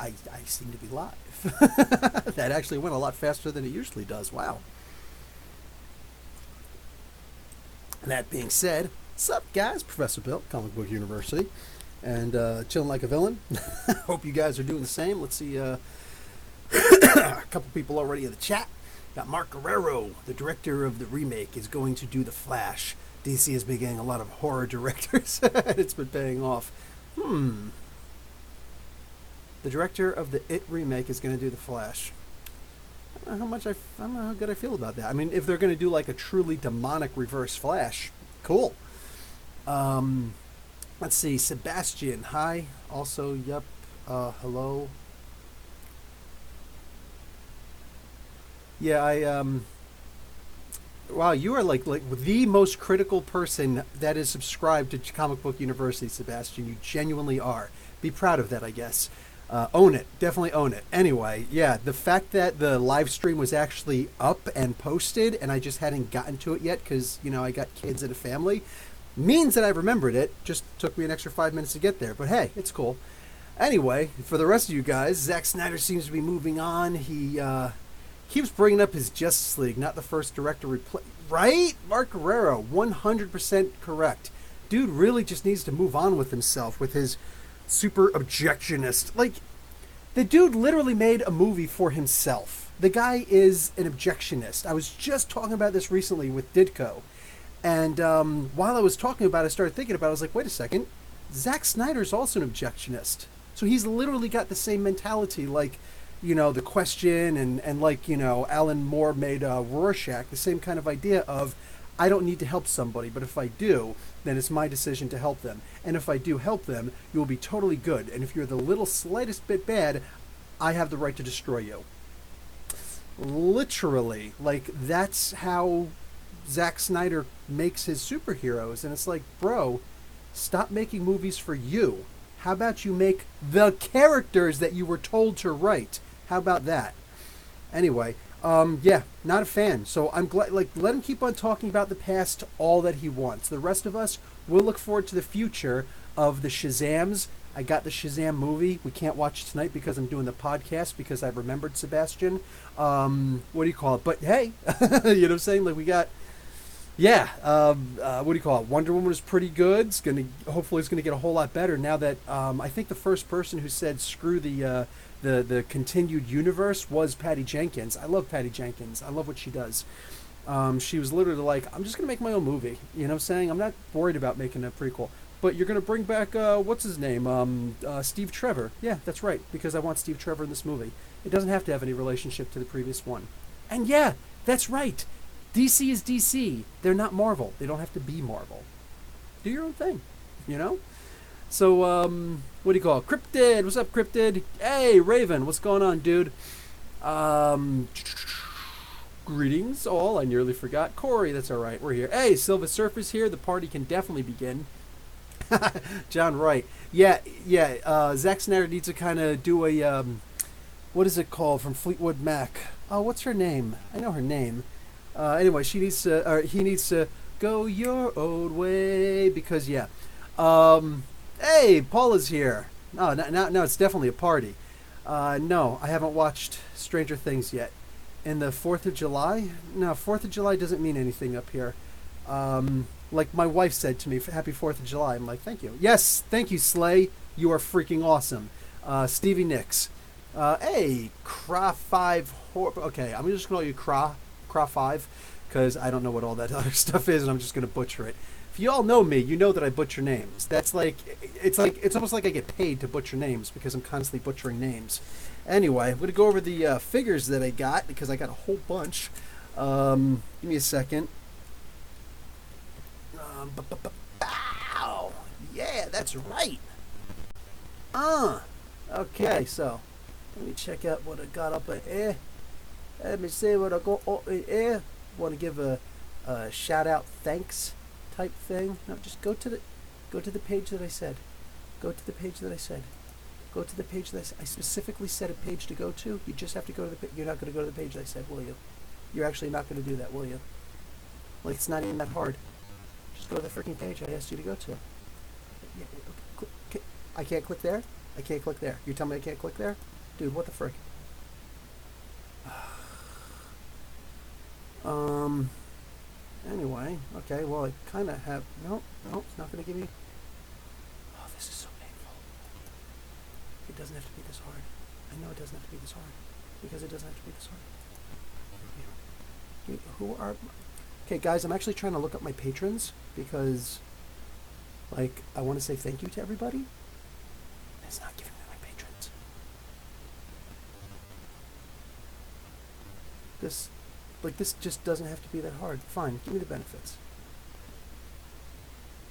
I seem to be live. That actually went a lot faster than it usually does. Wow. That being said, what's up, guys? Professor Bill, Comic Book University, and chilling like a villain. Hope you guys are doing the same. Let's see, a couple people already in the chat. Got Mark Guerrero, the director of the remake, is going to do The Flash. DC has been getting a lot of horror directors, and it's been paying off. The director of the It remake is going to do The Flash. I don't know how good I feel about that. I mean, if they're going to do like a truly demonic reverse Flash, cool. Let's see, Sebastian, hi. Also, yep, hello. Yeah, wow, you are like the most critical person that is subscribed to Comic Book University, Sebastian. You genuinely are. Be proud of that, I guess. Own it. Definitely own it. Anyway, yeah, the fact that the live stream was actually up and posted and I just hadn't gotten to it yet because, you know, I got kids and a family means that I remembered it. Just took me an extra 5 minutes to get there. But hey, it's cool. Anyway, for the rest of you guys, Zack Snyder seems to be moving on. He keeps bringing up his Justice League, not the first director right? Mark Guerrero, 100% correct. Dude really just needs to move on with himself, with his super objectionist. Like, the dude literally made a movie for himself. The guy is an objectionist. I was just talking about this recently with Ditko. And while I was talking about it, I started thinking about it. I was like, wait a second. Zack Snyder's also an objectionist. So he's literally got the same mentality, like, you know, The Question and like, you know, Alan Moore made Rorschach, the same kind of idea of, I don't need to help somebody, but if I do, then it's my decision to help them. And if I do help them, you will be totally good. And if you're the little slightest bit bad, I have the right to destroy you. Literally, like, that's how Zack Snyder makes his superheroes. And it's like, bro, stop making movies for you. How about you make the characters that you were told to write? How about that? Anyway, yeah, not a fan. So I'm glad, like, let him keep on talking about the past all that he wants. The rest of us, we'll look forward to the future of the Shazams. I got the Shazam movie. We can't watch tonight because I'm doing the podcast because I remembered Sebastian. What do you call it? But hey, you know what I'm saying? Like, we got, yeah, what do you call it? Wonder Woman is pretty good. Hopefully it's gonna get a whole lot better now that I think the first person who said screw the continued universe was Patty Jenkins. I love Patty Jenkins. I love what she does. She was literally like, I'm just gonna make my own movie. You know what I'm saying? I'm not worried about making a prequel. But you're gonna bring back what's his name? Steve Trevor. Yeah, that's right. Because I want Steve Trevor in this movie. It doesn't have to have any relationship to the previous one. And yeah, that's right. DC is DC. They're not Marvel. They don't have to be Marvel. Do your own thing, you know? So, what do you call it? Cryptid. What's up, Cryptid? Hey, Raven. What's going on, dude? Greetings, all. I nearly forgot. Corey, that's all right. We're here. Hey, Silver Surfer's here. The party can definitely begin. John Wright. Yeah. Zack Snyder needs to kind of do a, what is it called from Fleetwood Mac? Oh, what's her name? I know her name. Anyway, he needs to go your own way because, yeah. Hey, Paula's here. Oh, no, it's definitely a party. No, I haven't watched Stranger Things yet. And the 4th of July? No, 4th of July doesn't mean anything up here. Like my wife said to me, happy 4th of July. I'm like, thank you. Yes, thank you, Slay. You are freaking awesome. Stevie Nicks. Hey, Cra 5. Okay, I'm just going to call you Cra 5 because I don't know what all that other stuff is and I'm just going to butcher it. If you all know me, you know that I butcher names. That's like, it's almost like I get paid to butcher names because I'm constantly butchering names. Anyway, I'm going to go over the figures that I got because I got a whole bunch. Give me a second. Bow! Yeah, that's right. Okay, so let me check out what I got up here. Let me see what I got up here. Want to give a shout out, thanks type thing. No, just go to the page that I said. Go to the page that I said. Go to the page that I said. I specifically said a page to go to. You just have to go to the. You're not going to go to the page that I said, will you? You're actually not going to do that, will you? Like, it's not even that hard. Just go to the freaking page I asked you to go to. I can't click there? I can't click there. You tell me I can't click there? Dude, what the frick? Anyway, okay, well, I kind of have... No, it's not going to give me... Oh, this is so painful. It doesn't have to be this hard. I know it doesn't have to be this hard. Because it doesn't have to be this hard. Dude, who are... Okay, guys, I'm actually trying to look up my patrons because, like, I want to say thank you to everybody. It's not giving me my patrons. This just doesn't have to be that hard. Fine, give me the benefits.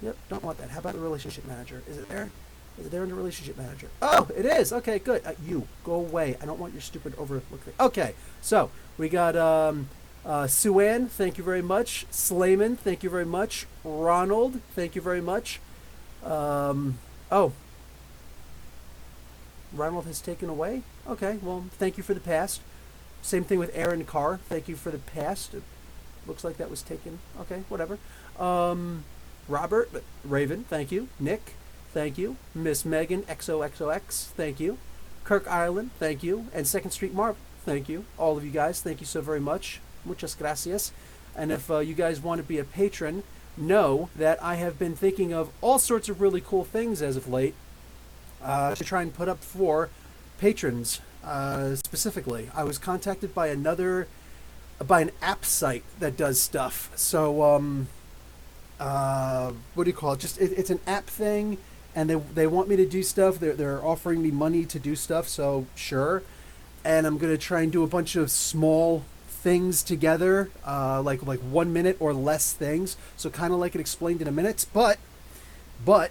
Yep, don't want that. How about the relationship manager? Is it there? Is it there in the relationship manager? Oh, it is! Okay, good. You, go away. I don't want your stupid overlook thing. Okay, so, we got, Suan, thank you very much. Slayman, thank you very much. Ronald, thank you very much. Oh. Ronald has taken away? Okay, well, thank you for the past. Same thing with Aaron Carr. Thank you for the past. It looks like that was taken. Okay, whatever. Robert, Raven, thank you. Nick, thank you. Miss Megan, XOXOX, thank you. Kirk Ireland, thank you. And Second Street Marv, thank you. All of you guys, thank you so very much. Muchas gracias. And if you guys want to be a patron, know that I have been thinking of all sorts of really cool things as of late to try and put up for patrons. Specifically, I was contacted by an app site that does stuff. So, what do you call it? Just it's an app thing, and they want me to do stuff. They're offering me money to do stuff. So sure, and I'm gonna try and do a bunch of small things together, like 1 minute or less things. So kind of like it explained in a minute, but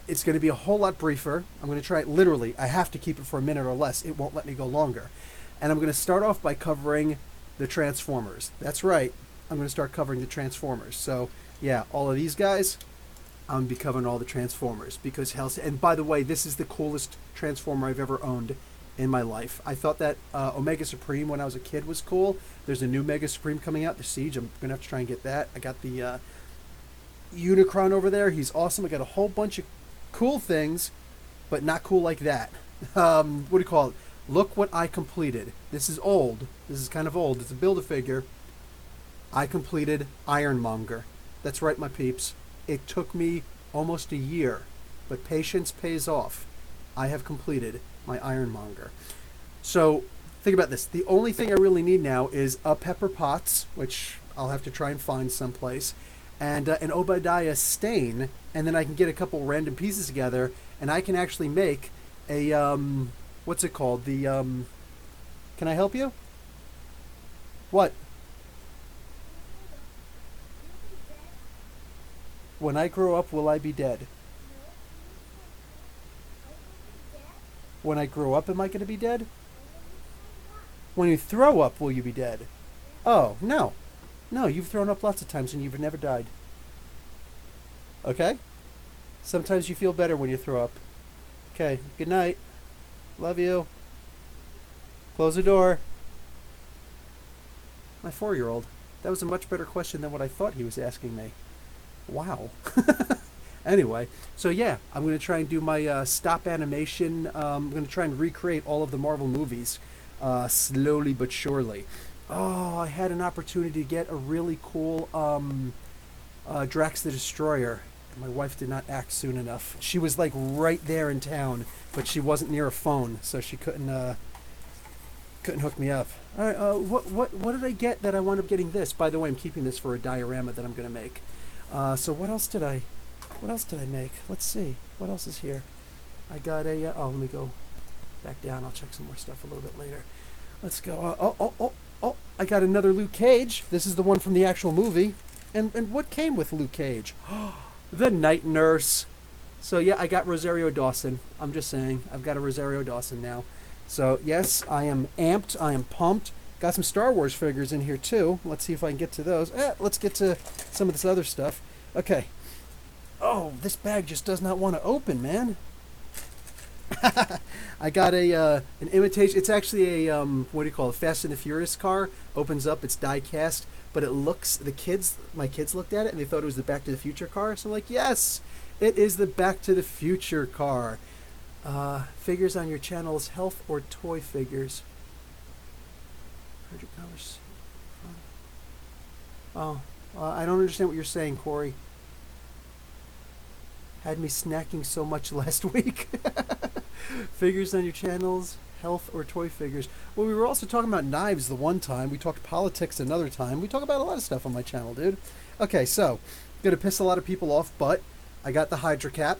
it's going to be a whole lot briefer. I'm going to try it literally. I have to keep it for a minute or less. It won't let me go longer. And I'm going to start off by covering the Transformers. That's right. I'm going to start covering the Transformers. So, yeah, all of these guys, I'm going to be covering all the Transformers. Because, and by the way, this is the coolest Transformer I've ever owned in my life. I thought that Omega Supreme when I was a kid was cool. There's a new Mega Supreme coming out, the Siege. I'm going to have to try and get that. I got the... Unicron over there, he's awesome. I got a whole bunch of cool things, but not cool like that. What do you call it? Look what I completed. This is old. This is kind of old. It's a Build-A-Figure. I completed Ironmonger. That's right, my peeps. It took me almost a year, but patience pays off. I have completed my Ironmonger. So, think about this. The only thing I really need now is a Pepper Potts, which I'll have to try and find someplace, and an Obadiah Stane, and then I can get a couple random pieces together, and I can actually make a, what's it called? The, can I help you? What? When I grow up, will I be dead? When I grow up, am I going to be dead? When you throw up, will you be dead? Oh, no. No, you've thrown up lots of times and you've never died. Okay? Sometimes you feel better when you throw up. Okay, good night. Love you. Close the door. My 4-year-old. That was a much better question than what I thought he was asking me. Wow. Anyway, so yeah, I'm going to try and do my stop animation. I'm going to try and recreate all of the Marvel movies slowly but surely. Oh, I had an opportunity to get a really cool Drax the Destroyer. My wife did not act soon enough. She was like right there in town, but she wasn't near a phone, so she couldn't hook me up. All right, what did I get that I wound up getting this? By the way, I'm keeping this for a diorama that I'm going to make. So what else did I make? Let's see. What else is here? I got a... let me go back down. I'll check some more stuff a little bit later. Let's go. Oh, I got another Luke Cage. This is the one from the actual movie. And what came with Luke Cage? The Night Nurse. So, yeah, I got Rosario Dawson. I'm just saying. I've got a Rosario Dawson now. So, yes, I am amped. I am pumped. Got some Star Wars figures in here, too. Let's see if I can get to those. Let's get to some of this other stuff. Okay. Oh, this bag just does not want to open, man. I got an imitation. It's actually a what do you call it? Fast and the Furious car. Opens up. It's die cast, but it looks. My kids looked at it and they thought it was the Back to the Future car. So I'm like, yes, it is the Back to the Future car. Figures on your channel's health or toy figures. $100. Oh, I don't understand what you're saying, Corey. Had me snacking so much last week. Figures on your channels, health or toy figures. Well, we were also talking about knives the one time. We talked politics another time. We talk about a lot of stuff on my channel, dude. Okay, so, gonna piss a lot of people off, but I got the Hydra cap.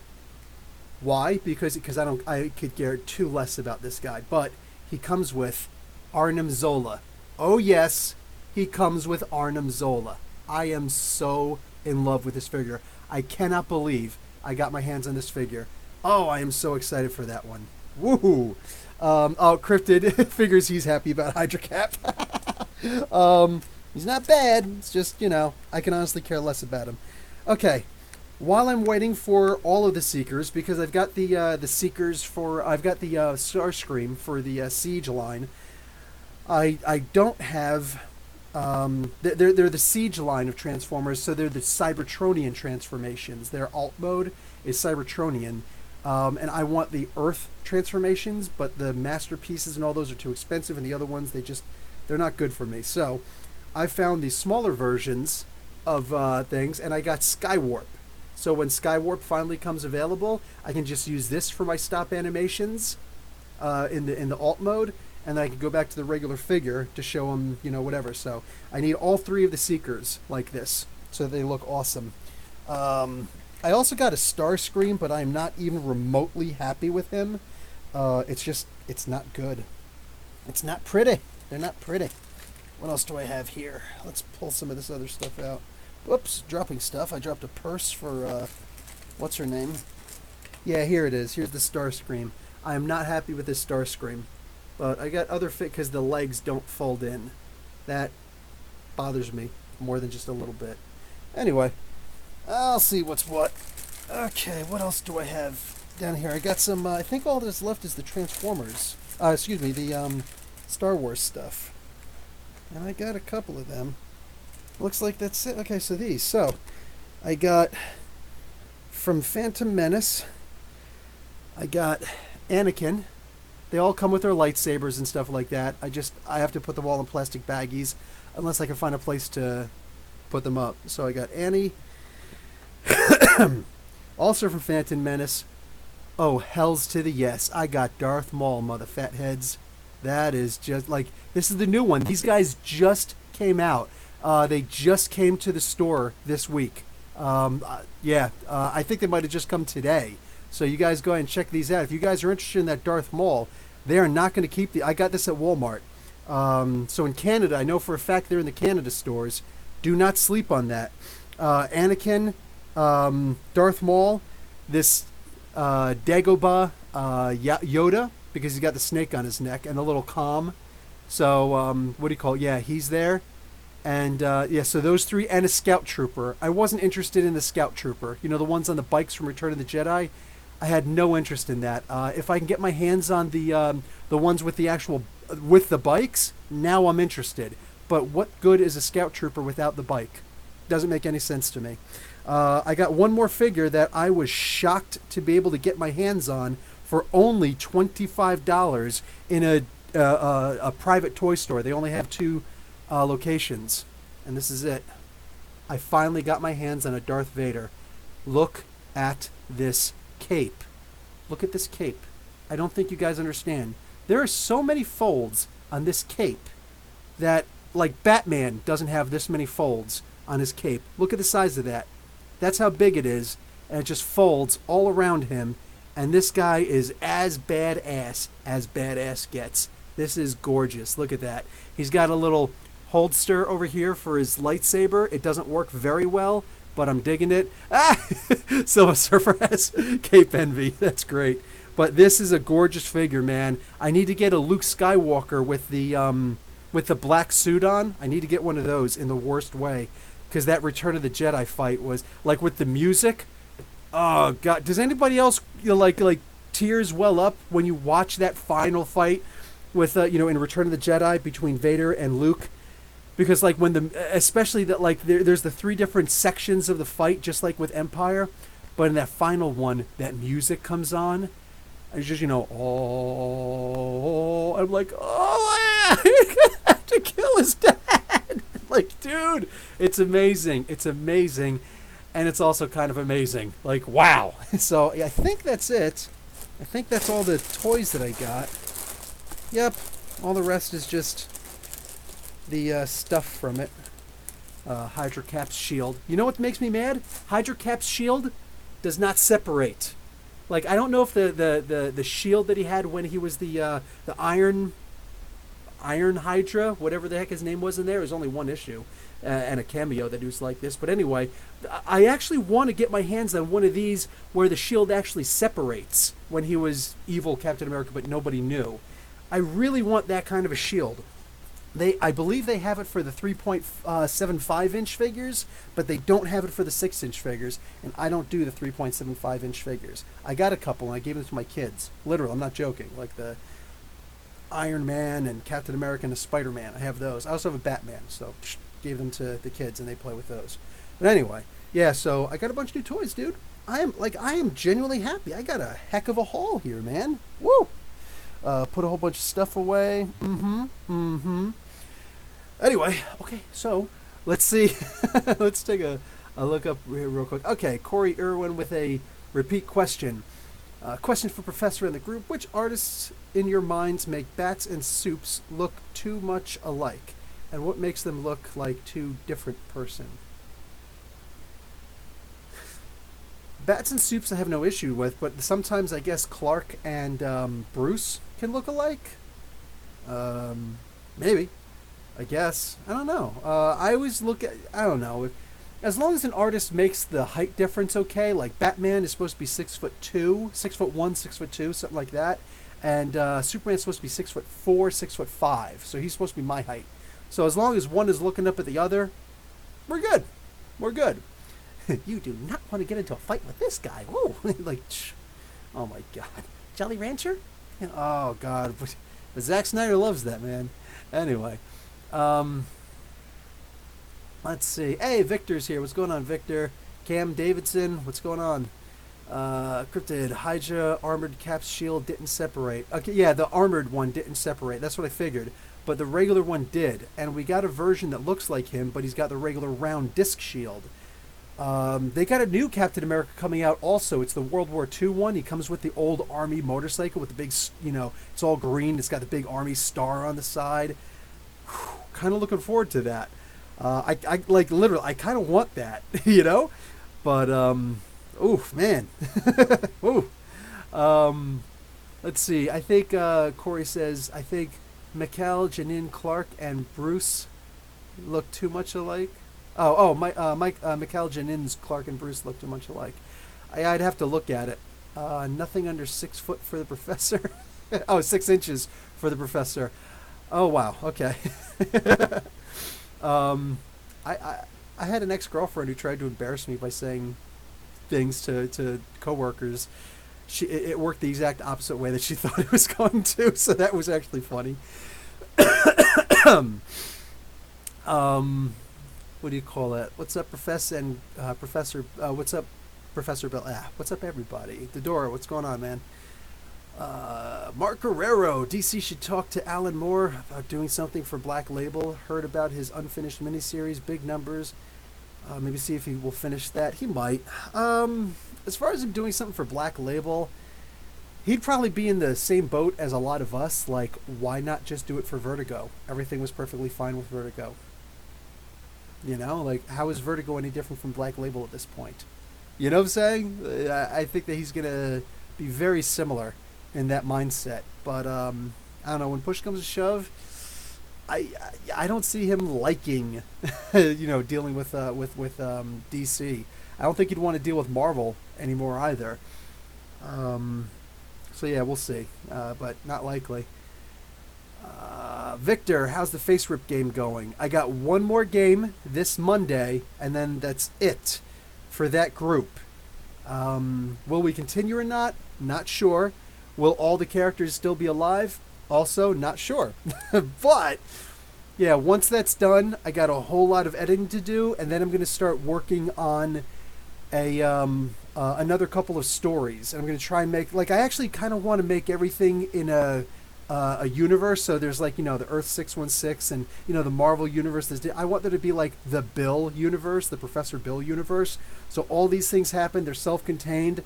Why? Because I could care two less about this guy. But he comes with Arnim Zola. Oh yes, he comes with Arnim Zola. I am so in love with this figure. I cannot believe I got my hands on this figure. Oh, I am so excited for that one. Woohoo! Cryptid figures he's happy about Hydra Cap. He's not bad. It's just, I can honestly care less about him. Okay. While I'm waiting for all of the Seekers, because I've got the Seekers I've got the Starscream for the Siege line. I don't have. They're the Siege line of Transformers, so they're the Cybertronian transformations. Their alt mode is Cybertronian, and I want the Earth transformations, but the masterpieces and all those are too expensive, and the other ones they're not good for me. So I found these smaller versions of things, and I got Skywarp. So when Skywarp finally comes available, I can just use this for my stop animations in the alt mode, and then I can go back to the regular figure to show them, whatever. So I need all three of the Seekers like this, so they look awesome. I also got a Starscream, but I'm not even remotely happy with him. It's not good. It's not pretty. They're not pretty. What else do I have here? Let's pull some of this other stuff out. Whoops, dropping stuff. I dropped a purse for, what's her name? Yeah, here it is. Here's the Starscream. I am not happy with this Starscream. But I got other because the legs don't fold in. That bothers me more than just a little bit. Anyway, I'll see what's what. Okay, what else do I have down here? I got some, I think all that's left is the Transformers. The Star Wars stuff. And I got a couple of them. Looks like that's it. Okay, so these. So, I got from Phantom Menace, I got Anakin. They all come with their lightsabers and stuff like that. I have to put them all in plastic baggies unless I can find a place to put them up. So I got Annie. Also from Phantom Menace. Oh, hells to the yes. I got Darth Maul, mother fatheads. That is just like, this is the new one. These guys just came out. They just came to the store this week. I think they might have just come today. So you guys go ahead and check these out. If you guys are interested in that Darth Maul, they are not going to keep I got this at Walmart. So in Canada, I know for a fact they're in the Canada stores. Do not sleep on that. Anakin, Darth Maul, this Dagobah Yoda, because he's got the snake on his neck, and the little calm. So, what do you call it? Yeah, he's there. And, so those three, and a Scout Trooper. I wasn't interested in the Scout Trooper. The ones on the bikes from Return of the Jedi. I had no interest in that. If I can get my hands on the ones with with the bikes, now I'm interested. But what good is a Scout Trooper without the bike? Doesn't make any sense to me. I got one more figure that I was shocked to be able to get my hands on for only $25 in a private toy store. They only have two locations, and this is it. I finally got my hands on a Darth Vader. Look at this cape. Look at this cape. I don't think you guys understand. There are so many folds on this cape that, like, Batman doesn't have this many folds on his cape. Look at the size of that. That's how big it is, and it just folds all around him, and this guy is as badass gets. This is gorgeous. Look at that. He's got a little holster over here for his lightsaber. It doesn't work very well, but I'm digging it. Silver Surfer has cape envy. That's great. But this is a gorgeous figure, man. I need to get a Luke Skywalker with the black suit on. I need to get one of those in the worst way, because that Return of the Jedi fight was like with the music. Oh God! Does anybody else like tears well up when you watch that final fight with in Return of the Jedi between Vader and Luke? Because like especially that there's the three different sections of the fight, just like with Empire, but in that final one, that music comes on. It's just oh, I'm like, oh yeah, to kill his dad. Like, dude, it's amazing. It's amazing. And it's also kind of amazing. Like, wow. So, I think that's it. I think that's all the toys that I got. Yep. All the rest is just the stuff from it. Hydra Cap's shield. You know what makes me mad? Hydra Cap's shield does not separate. Like, I don't know if the shield that he had when he was the Iron Hydra, whatever the heck his name was in there, was only one issue and a cameo that was like this. But anyway, I actually want to get my hands on one of these where the shield actually separates when he was evil Captain America, but nobody knew. I really want that kind of a shield. I believe they have it for the 3.75-inch figures, but they don't have it for the 6-inch figures, and I don't do the 3.75-inch figures. I got a couple, and I gave them to my kids. Literally, I'm not joking. Like the Iron Man and Captain America and the Spider-Man. I have those. I also have a Batman, so gave them to the kids, and they play with those. But anyway, yeah, so I got a bunch of new toys, dude. I am genuinely happy. I got a heck of a haul here, man. Woo! Put a whole bunch of stuff away. Anyway, okay, so let's see. Let's take a look up here real quick. Okay, Corey Irwin with a repeat question. Question for Professor in the group. Which artists in your minds make Bats and Soups look too much alike? And what makes them look like two different person? Bats and Soups I have no issue with, but sometimes I guess Clark and Bruce can look alike. Maybe. I guess. I don't know. I always look at... I don't know. As long as an artist makes the height difference okay, like Batman is supposed to be 6'2", 6'1", 6'2", something like that. And Superman's supposed to be 6'4", 6'5", so he's supposed to be my height. So as long as one is looking up at the other, we're good. We're good. You do not want to get into a fight with this guy. Whoa. Like, oh my God. Jolly Rancher? Oh God. But Zack Snyder loves that, man. Anyway. Let's see. Hey, Victor's here. What's going on, Victor? Cam Davidson, what's going on? Cryptid, Hydra, Armored Cap's shield didn't separate. Okay, yeah, the armored one didn't separate. That's what I figured. But the regular one did. And we got a version that looks like him, but he's got the regular round disc shield. They got a new Captain America coming out also. It's the World War II one. He comes with the old army motorcycle with the big, it's all green. It's got the big army star on the side. Kind of looking forward to that. I like literally, I kind of want that, but, oof, man. Ooh. Let's see. I think, Corey says, I think Mikkel, Janine, Clark, and Bruce look too much alike. Mikkel, Janine's Clark and Bruce look too much alike. I'd have to look at it. Nothing under 6 foot for the professor. 6 inches for the professor. Oh, wow. Okay. I had an ex-girlfriend who tried to embarrass me by saying things to coworkers. It worked the exact opposite way that she thought it was going to, so that was actually funny. What do you call it? What's up, Professor and Professor? What's up, Professor Bill? What's up, everybody? Dedora, what's going on, man? Mark Guerrero, DC should talk to Alan Moore about doing something for Black Label. Heard about his unfinished miniseries, big numbers. Maybe see if he will finish that. He might. As far as him doing something for Black Label, he'd probably be in the same boat as a lot of us. Like, why not just do it for Vertigo? Everything was perfectly fine with Vertigo. Like, how is Vertigo any different from Black Label at this point? You know what I'm saying? I think that he's going to be very similar in that mindset. But, I don't know, when push comes to shove, I don't see him liking, dealing with DC. I don't think he'd want to deal with Marvel anymore either. So yeah, we'll see. But not likely. Victor, how's the Face Rip game going? I got one more game this Monday, and then that's it for that group. Will we continue or not? Not sure. Will all the characters still be alive? Also, not sure. But, yeah, once that's done, I got a whole lot of editing to do, and then I'm going to start working on another couple of stories. And I'm going to try and make, I actually kind of want to make everything in a a universe. So there's like, the Earth 616 and, the Marvel universe. I want there to be like the Bill universe, the Professor Bill universe. So all these things happen. They're self-contained,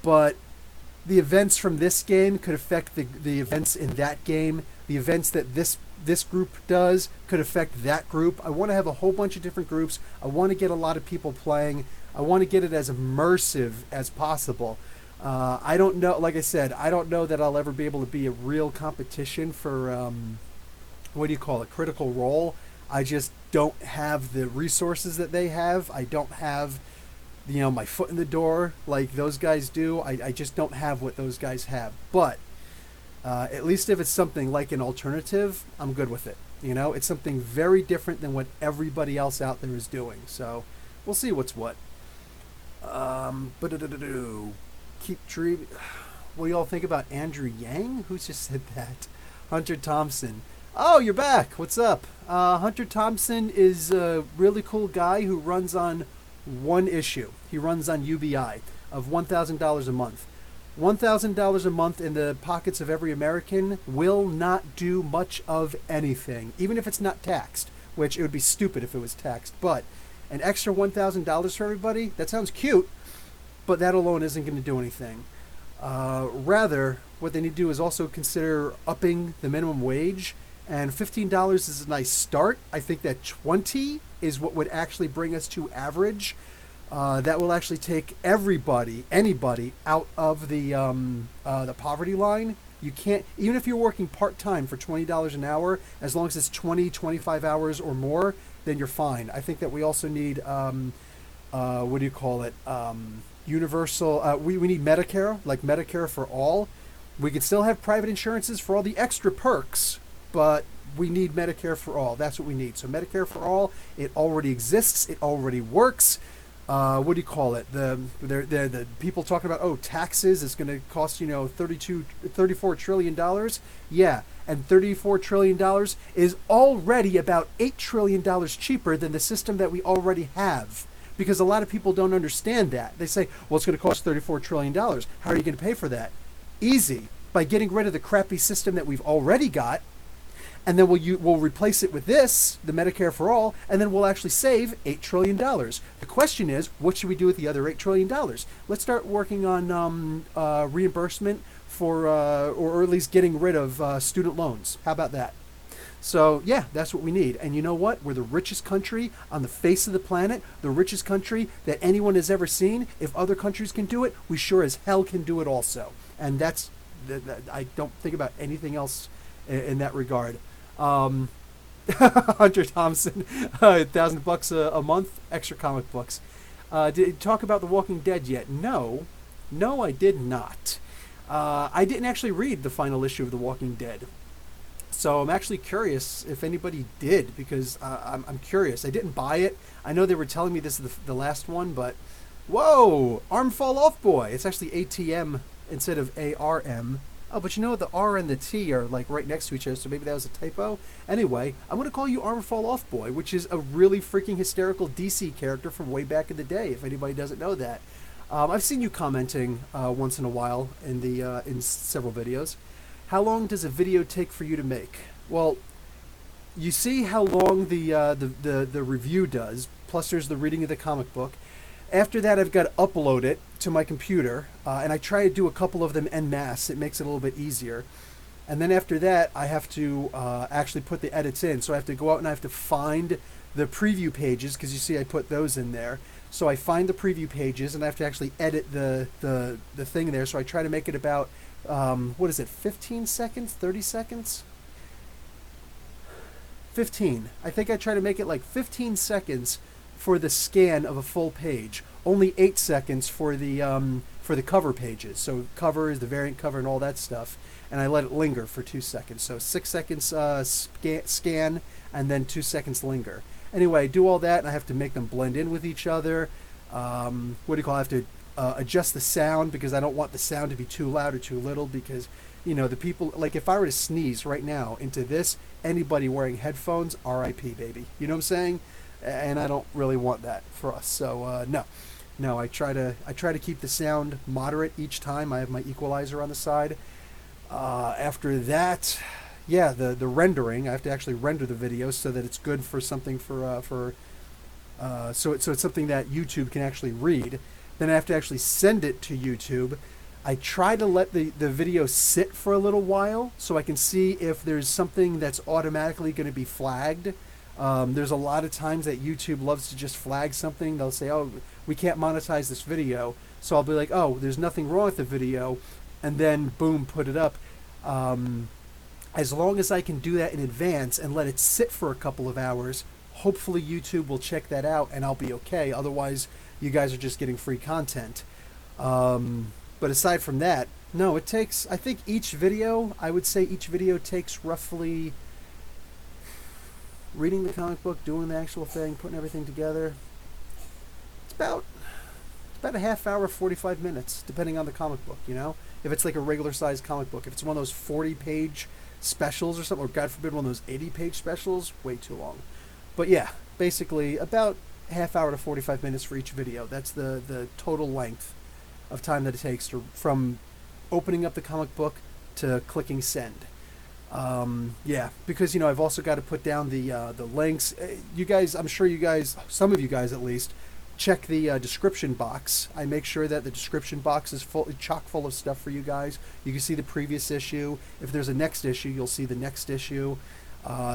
but the events from this game could affect the events in that game. The events that this group does could affect that group. I want to have a whole bunch of different groups. I want to get a lot of people playing. I want to get it as immersive as possible. I don't know, like I said, I don't know that I'll ever be able to be a real competition for, Critical Role. I just don't have the resources that they have. I don't have, my foot in the door like those guys do. I just don't have what those guys have. But at least if it's something like an alternative, I'm good with it. It's something very different than what everybody else out there is doing. So we'll see what's what. Keep dreaming. What do y'all think about Andrew Yang? Who just said that? Hunter Thompson. Oh, you're back. What's up? Hunter Thompson is a really cool guy who runs on one issue. He runs on UBI of $1,000 a month. $1,000 a month in the pockets of every American will not do much of anything, even if it's not taxed, which it would be stupid if it was taxed. But an extra $1,000 for everybody, that sounds cute, but that alone isn't going to do anything. Rather, what they need to do is also consider upping the minimum wage, and $15 is a nice start. I think that $20 is what would actually bring us to average. That will actually take anybody out of the poverty line. You can't, even if you're working part-time for $20 an hour, as long as it's 20, 25 hours or more, then you're fine. I think that we also need, universal, we need Medicare, like Medicare for all. We could still have private insurances for all the extra perks, but we need Medicare for all. That's what we need. So Medicare for all, it already exists. It already works. The people talking about, taxes is going to cost, $34 trillion. Yeah. And $34 trillion is already about $8 trillion cheaper than the system that we already have. Because a lot of people don't understand that. They say, well, it's going to cost $34 trillion. How are you going to pay for that? Easy. By getting rid of the crappy system that we've already got. And then we'll replace it with this, the Medicare for All, and then we'll actually save $8 trillion. The question is, what should we do with the other $8 trillion? Let's start working on reimbursement for, or at least getting rid of student loans. How about that? So, yeah, that's what we need. And you know what? We're the richest country on the face of the planet, the richest country that anyone has ever seen. If other countries can do it, we sure as hell can do it also. And that's, I don't think about anything else in that regard. Hunter Thompson, $1,000 a month, extra comic books. Did you talk about The Walking Dead yet? No, I did not. I didn't actually read the final issue of The Walking Dead. So I'm actually curious if anybody did, because I'm curious. I didn't buy it. I know they were telling me this is the last one, but whoa, arm fall off boy. It's actually ATM instead of ARM. Oh, but the R and the T are like right next to each other, so maybe that was a typo. Anyway, I'm going to call you Arm Fall Off Boy, which is a really freaking hysterical DC character from way back in the day, if anybody doesn't know that. I've seen you commenting once in a while in several videos. How long does a video take for you to make? Well, you see how long the review does, plus there's the reading of the comic book. After that, I've got to upload it to my computer, and I try to do a couple of them en masse. It makes it a little bit easier. And then after that, I have to actually put the edits in. So I have to go out and I have to find the preview pages, because you see I put those in there. So I find the preview pages, and I have to actually edit the thing there. So I try to make it about, 15 seconds, 30 seconds? 15. I think I try to make it like 15 seconds for the scan of a full page, only 8 seconds for the cover pages. So cover is the variant cover and all that stuff, and I let it linger for 2 seconds. So 6 seconds scan, and then 2 seconds linger. Anyway, I do all that, and I have to make them blend in with each other. I have to adjust the sound, because I don't want the sound to be too loud or too little, because the people, like if I were to sneeze right now into this, anybody wearing headphones, RIP, baby. You know what I'm saying? And I don't really want that for us. So no, I try to keep the sound moderate each time. I have my equalizer on the side. After that, yeah, the rendering. I have to actually render the video so that it's good for something so it's something that YouTube can actually read. Then I have to actually send it to YouTube. I try to let the video sit for a little while so I can see if there's something that's automatically going to be flagged. There's a lot of times that YouTube loves to just flag something. They'll say, oh, we can't monetize this video. So I'll be like, oh, there's nothing wrong with the video. And then, boom, put it up. As long as I can do that in advance and let it sit for a couple of hours, hopefully YouTube will check that out and I'll be okay. Otherwise, you guys are just getting free content. But aside from that, no, it takes, I think I would say each video takes roughly, reading the comic book, doing the actual thing, putting everything together, it's about a half hour, 45 minutes, depending on the comic book, you know? If it's like a regular sized comic book, if it's one of those 40-page specials or something, or God forbid one of those 80-page specials, way too long. But yeah, basically about half hour to 45 minutes for each video. That's the total length of time that it takes from opening up the comic book to clicking send. Yeah, because, you know, I've also got to put down the links. You guys, I'm sure you guys, some of you guys at least, check the description box. I make sure that the description box is chock full of stuff for you guys. You can see the previous issue. If there's a next issue, you'll see the next issue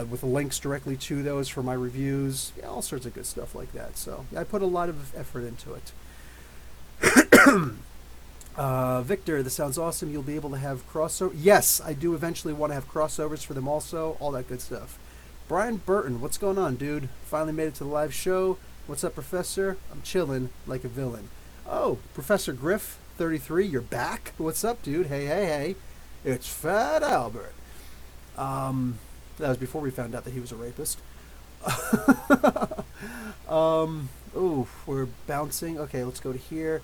with links directly to those for my reviews. Yeah, all sorts of good stuff like that. So yeah, I put a lot of effort into it. Victor, this sounds awesome. You'll be able to have crossover. Yes, I do eventually want to have crossovers for them also. All that good stuff. Brian Burton, what's going on, dude? Finally made it to the live show. What's up, Professor? I'm chilling like a villain. Oh, Professor Griff, 33, you're back? What's up, dude? Hey. It's Fat Albert. That was before we found out that he was a rapist. Ooh, we're bouncing. Okay, let's go to here.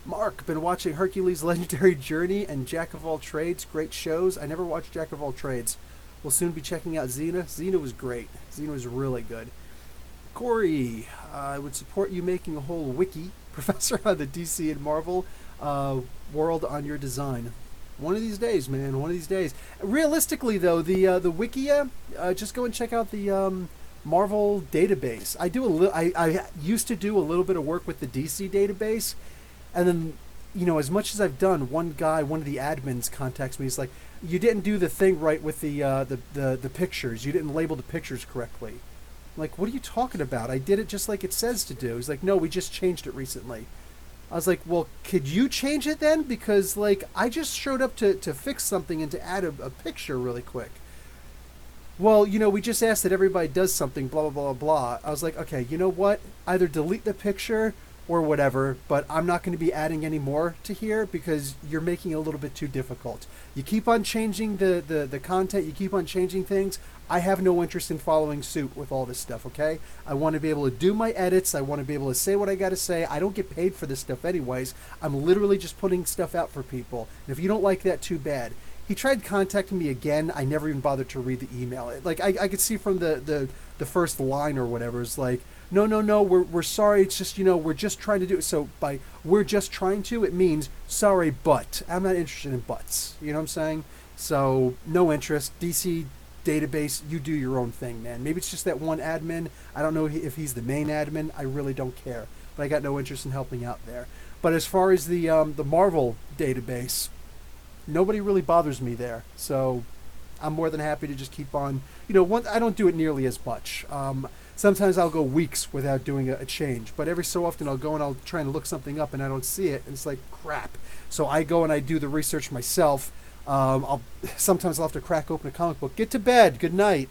Mark, been watching Hercules' Legendary Journey and Jack of All Trades. Great shows. I never watched Jack of All Trades. We'll soon be checking out Xena. Xena was great. Xena was really good. Corey, I would support you making a whole wiki, Professor, on the DC and Marvel world on your design. One of these days, man. One of these days. Realistically, though, the Wikia, just go and check out the Marvel database. I used to do a little bit of work with the DC database, and then, you know, as much as I've done, one of the admins contacts me. He's like, "You didn't do the thing right with the pictures. You didn't label the pictures correctly." Like, what are you talking about? I did it just like it says to do. He's like, no, we just changed it recently. I was like, well, could you change it then? Because, like, I just showed up to fix something and to add a picture really quick. Well, you know, we just asked that everybody does something, blah, blah, blah, blah. I was like, okay, you know what? Either delete the picture or whatever, but I'm not going to be adding any more to here because you're making it a little bit too difficult. You keep on changing the content, you keep on changing things. I have no interest in following suit with all this stuff, okay? I want to be able to do my edits. I want to be able to say what I got to say. I don't get paid for this stuff anyways. I'm literally just putting stuff out for people. And if you don't like that, too bad. He tried contacting me again. I never even bothered to read the email. Like, I could see from the first line or whatever. It's like, no, we're sorry. It's just, you know, we're just trying to do it. So by we're just trying to, it means, sorry, but. I'm not interested in buts. You know what I'm saying? So, no interest. DC database, you do your own thing, man. Maybe it's just that one admin. I don't know if he's the main admin. I really don't care. But I got no interest in helping out there. But as far as the Marvel database, nobody really bothers me there. So I'm more than happy to just keep on. You know, I don't do it nearly as much. Sometimes I'll go weeks without doing a change. But every so often I'll go and I'll try and look something up and I don't see it. And it's like, crap. So I go and I do the research myself. Sometimes I'll have to crack open a comic book. Get to bed. Good night.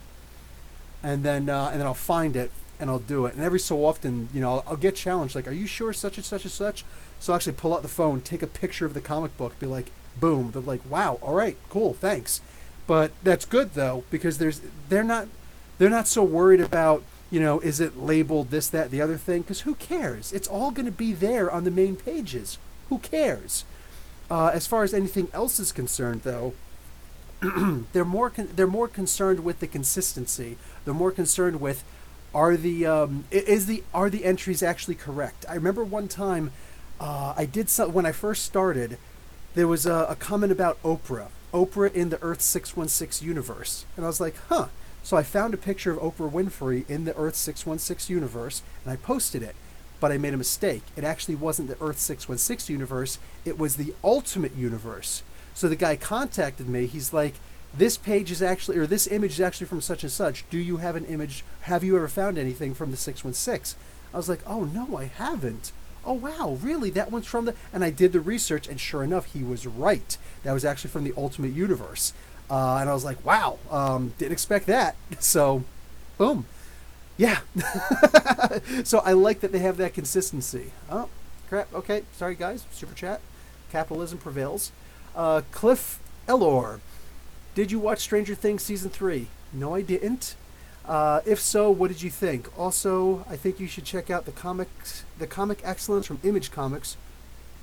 And then I'll find it and I'll do it. And every so often, you know, I'll get challenged. Like, are you sure such and such and such? So I'll actually pull out the phone, take a picture of the comic book, be like, boom. They're like, wow, all right, cool, thanks. But that's good though, because they're not so worried about, you know, is it labeled this, that, the other thing? Because who cares? It's all going to be there on the main pages. Who cares? As far as anything else is concerned, though, they're more concerned with the consistency. They're more concerned with are the entries actually correct? I remember one time I did when I first started. there was a comment about Oprah in the Earth 616 universe. And I was like, huh. So I found a picture of Oprah Winfrey in the Earth 616 universe, and I posted it. But I made a mistake. It actually wasn't the Earth 616 universe. It was the Ultimate Universe. So the guy contacted me. He's like, this page is actually, or this image is actually from such and such. Do you have an image? Have you ever found anything from the 616? I was like, oh, no, I haven't. Oh, wow, really? That one's from the... And I did the research, and sure enough, he was right. That was actually from the Ultimate Universe. And I was like, wow, didn't expect that. So, boom. Yeah. So I like that they have that consistency. Oh, crap. Okay. Sorry, guys. Super chat. Capitalism prevails. Cliff Elor. Did you watch Stranger Things Season 3? No, I didn't. If so, what did you think? Also, I think you should check out the comic excellence from Image Comics.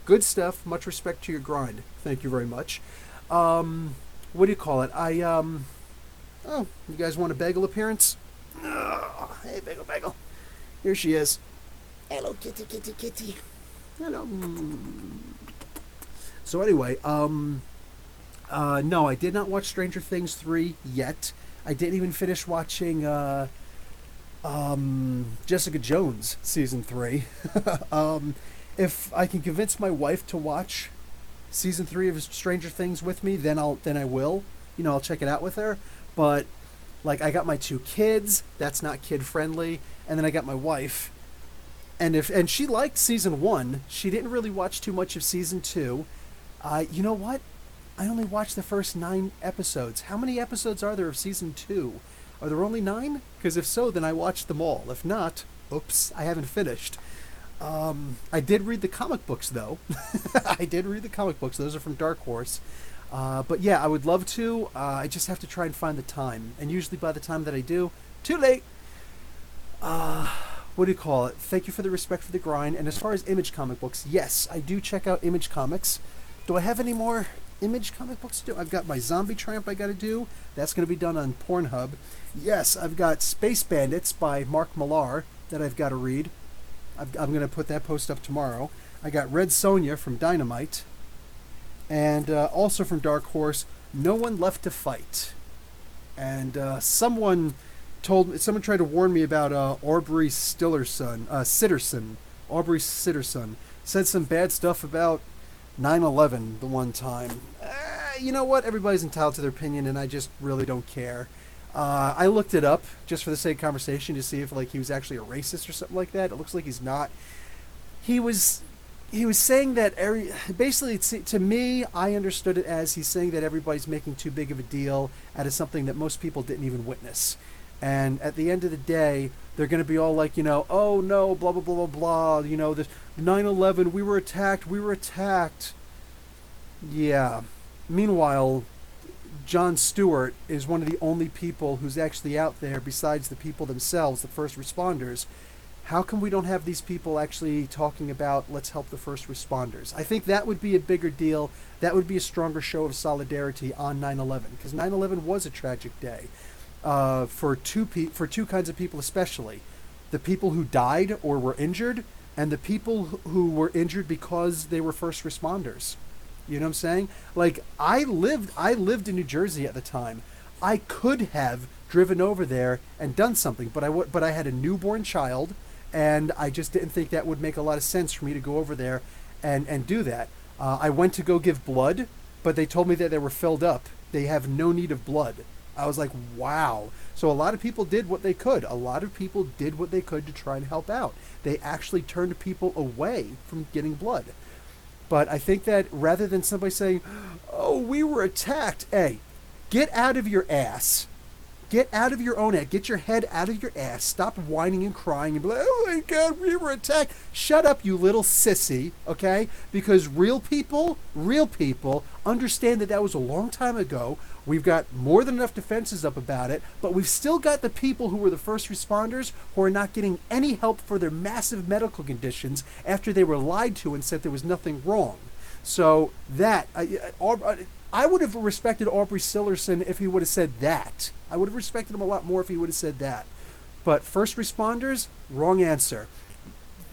Good stuff. Much respect to your grind. Thank you very much. What do you call it? Oh, you guys want a bagel appearance? Oh, hey, bagel. Here she is. Hello, kitty. Hello. So anyway, no, I did not watch Stranger Things 3 yet. I didn't even finish watching Jessica Jones Season 3. If I can convince my wife to watch Season 3 of Stranger Things with me, then I will. I'll check it out with her. But like, I got my 2 kids. That's not kid friendly. And then I got my wife. And she liked Season 1. She didn't really watch too much of Season 2. You know what? I only watched the first 9 episodes. How many episodes are there of Season 2? Are there only 9? Because if so, then I watched them all. If not, oops, I haven't finished. I did read the comic books, though. I did read the comic books. Those are from Dark Horse. But yeah, I would love to. I just have to try and find the time. And usually by the time that I do, too late. What do you call it? Thank you for the respect for the grind. And as far as Image comic books, yes, I do check out Image Comics. Do I have any more Image comic books to do? I've got my Zombie Tramp I got to do. That's going to be done on Pornhub. Yes, I've got Space Bandits by Mark Millar that I've got to read. I'm going to put that post up tomorrow. I got Red Sonja from Dynamite. And also from Dark Horse, No One Left to Fight. And someone tried to warn me about Aubrey Sitterson. Aubrey Sitterson said some bad stuff about 9/11 the one time. You know what? Everybody's entitled to their opinion, and I just really don't care. I looked it up just for the sake of conversation to see if he was actually a racist or something like that. It looks like he's not. He was saying that basically, to me, I understood it as he's saying that everybody's making too big of a deal out of something that most people didn't even witness. And at the end of the day, they're going to be all like, oh no, blah, blah, blah, blah, blah, the 9/11, we were attacked. Yeah. Meanwhile, Jon Stewart is one of the only people who's actually out there besides the people themselves, the first responders. How come we don't have these people actually talking about let's help the first responders? I think that would be a bigger deal. That would be a stronger show of solidarity on 9/11, because 9/11 was a tragic day for two kinds of people especially. The people who died or were injured, and the people who were injured because they were first responders. You know what I'm saying? Like, I lived in New Jersey at the time. I could have driven over there and done something, but I had a newborn child, and I just didn't think that would make a lot of sense for me to go over there and do that. I went to go give blood, but they told me that they were filled up. They have no need of blood. I was like, wow. So a lot of people did what they could. A lot of people did what they could to try and help out. They actually turned people away from getting blood. But I think that rather than somebody saying, oh, we were attacked, hey, get out of your ass. Get out of your own ass. Get your head out of your ass. Stop whining and crying and be like, oh my God, we were attacked. Shut up, you little sissy, okay? Because real people understand that was a long time ago. We've got more than enough defenses up about it, but we've still got the people who were the first responders who are not getting any help for their massive medical conditions after they were lied to and said there was nothing wrong. So that, I would have respected Aubrey Sillerson if he would have said that. I would have respected him a lot more if he would have said that. But first responders, wrong answer.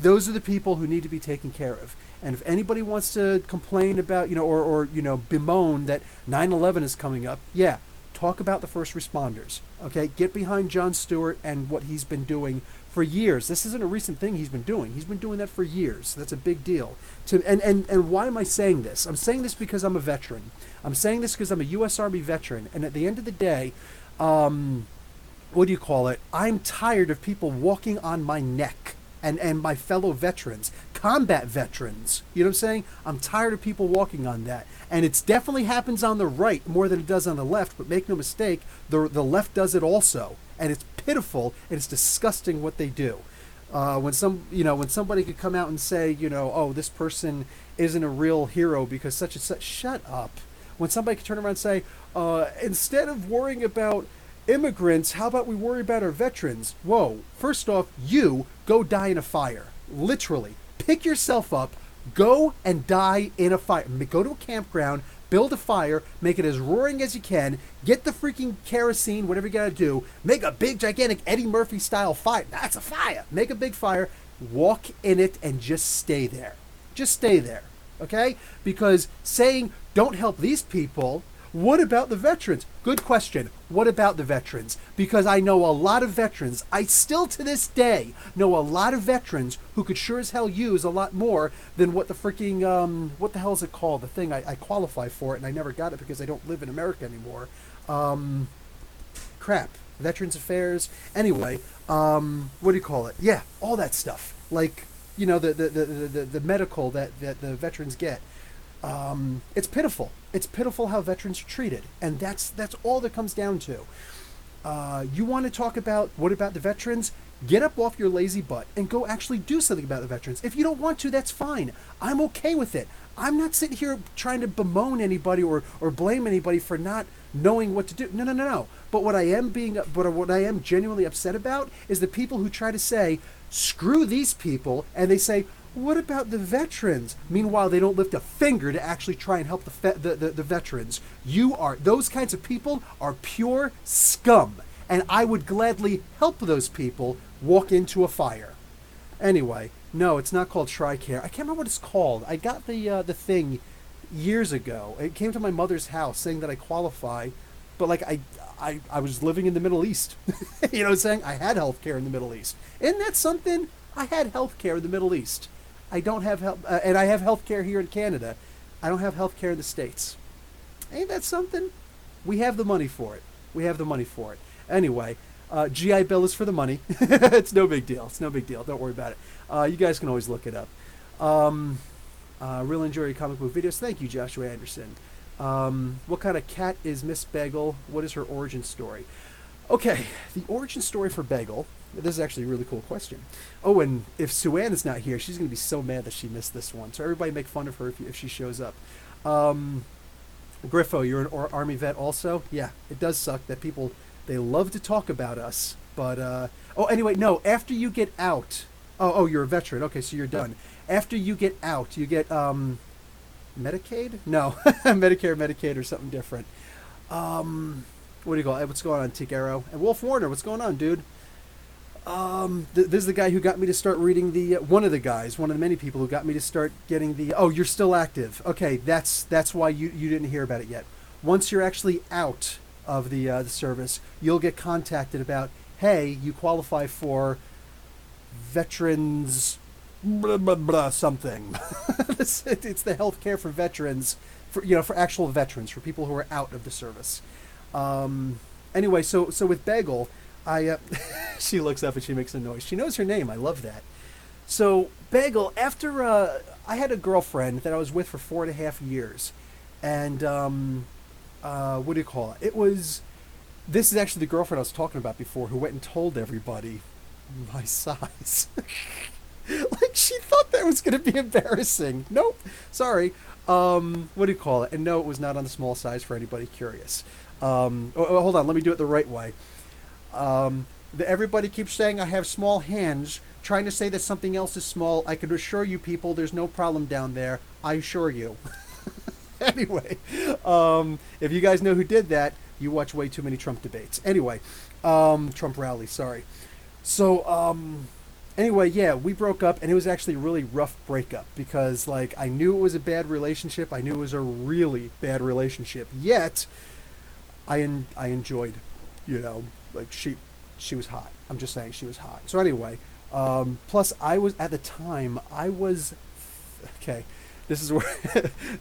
Those are the people who need to be taken care of. And if anybody wants to complain about, or bemoan that 9/11 is coming up, yeah, talk about the first responders. Okay, get behind Jon Stewart and what he's been doing for years. This isn't a recent thing he's been doing. He's been doing that for years. That's a big deal. And why am I saying this? I'm saying this because I'm a veteran. I'm saying this because I'm a U.S. Army veteran. And at the end of the day, what do you call it? I'm tired of people walking on my neck and my fellow veterans, combat veterans. You know what I'm saying? I'm tired of people walking on that. And it definitely happens on the right more than it does on the left, but make no mistake, the left does it also. And it's pitiful and it's disgusting what they do. When somebody could come out and say, oh, this person isn't a real hero because such and such, shut up. When somebody could turn around and say, instead of worrying about immigrants, how about we worry about our veterans? Whoa, first off, you go die in a fire. Literally. Pick yourself up, go and die in a fire. Go to a campground, build a fire, make it as roaring as you can, get the freaking kerosene, whatever you gotta do, make a big, gigantic Eddie Murphy style fire. That's a fire. Make a big fire, walk in it, and just stay there. Just stay there, okay? Because saying, don't help these people, what about the veterans? Good question. What about the veterans? Because I know a lot of veterans. I still to this day know a lot of veterans who could sure as hell use a lot more than what the freaking, what the hell is it called? The thing I qualify for it and I never got it because I don't live in America anymore. Crap. Veterans Affairs. Anyway, what do you call it? Yeah, all that stuff. Like, the medical that the veterans get. It's pitiful. It's pitiful how veterans are treated, and that's all that comes down to. You want to talk about what about the veterans? Get up off your lazy butt and go actually do something about the veterans. If you don't want to, that's fine. I'm okay with it. I'm not sitting here trying to bemoan anybody or blame anybody for not knowing what to do. No. But what I am genuinely upset about is the people who try to say, screw these people, and they say, what about the veterans? Meanwhile, they don't lift a finger to actually try and help the veterans. Those kinds of people are pure scum. And I would gladly help those people walk into a fire. Anyway, no, it's not called TRICARE. I can't remember what it's called. I got the thing years ago. It came to my mother's house saying that I qualify, but like I was living in the Middle East. You know what I'm saying? I had health care in the Middle East. Isn't that something? I had health care in the Middle East. I don't have health, and I have health care here in Canada. I don't have health care in the States. Ain't that something? We have the money for it. We have the money for it. Anyway, GI Bill is for the money. It's no big deal. It's no big deal. Don't worry about it. You guys can always look it up. Really enjoy your comic book videos. Thank you, Joshua Anderson. What kind of cat is Miss Bagel? What is her origin story? Okay, the origin story for Bagel. This is actually a really cool question. Oh, and if Sue-Ann is not here, she's going to be so mad that she missed this one. So everybody make fun of her if she shows up. Griffo, you're an Army vet also? Yeah, it does suck that people, they love to talk about us. But, anyway, no, after you get out. Oh, you're a veteran. Okay, so you're done. After you get out, you get, Medicaid? No, Medicare, Medicaid, or something different. What do you call it? What's going on, Teak Arrow? And Wolf Warner, what's going on, dude? This is the guy who got me to start reading one of the many people who got me to start getting you're still active. Okay, that's why you didn't hear about it yet. Once you're actually out of the service, you'll get contacted about, hey, you qualify for veterans, blah, blah, blah, something. It's the health care for veterans, for actual veterans, for people who are out of the service. Anyway, so with Bagel, she looks up and she makes a noise. She knows her name. I love that. So Bagel, after I had a girlfriend that I was with for 4.5 years, and what do you call it? This is actually the girlfriend I was talking about before, who went and told everybody my size. Like, she thought that was going to be embarrassing. Nope. Sorry. What do you call it? And no, it was not on the small size for anybody curious. Hold on. Let me do it the right way. Everybody keeps saying I have small hands, trying to say that something else is small. I can assure you people there's no problem down there. I assure you. Anyway, if you guys know who did that, you watch way too many Trump debates. Anyway, Trump rallies, sorry. So, Anyway, yeah, we broke up, and it was actually a really rough breakup because, like, I knew it was a bad relationship. I knew it was a really bad relationship. Yet, I enjoyed, you know, like she was hot. I'm just saying she was hot. So anyway, plus I was at the time I was okay. This is where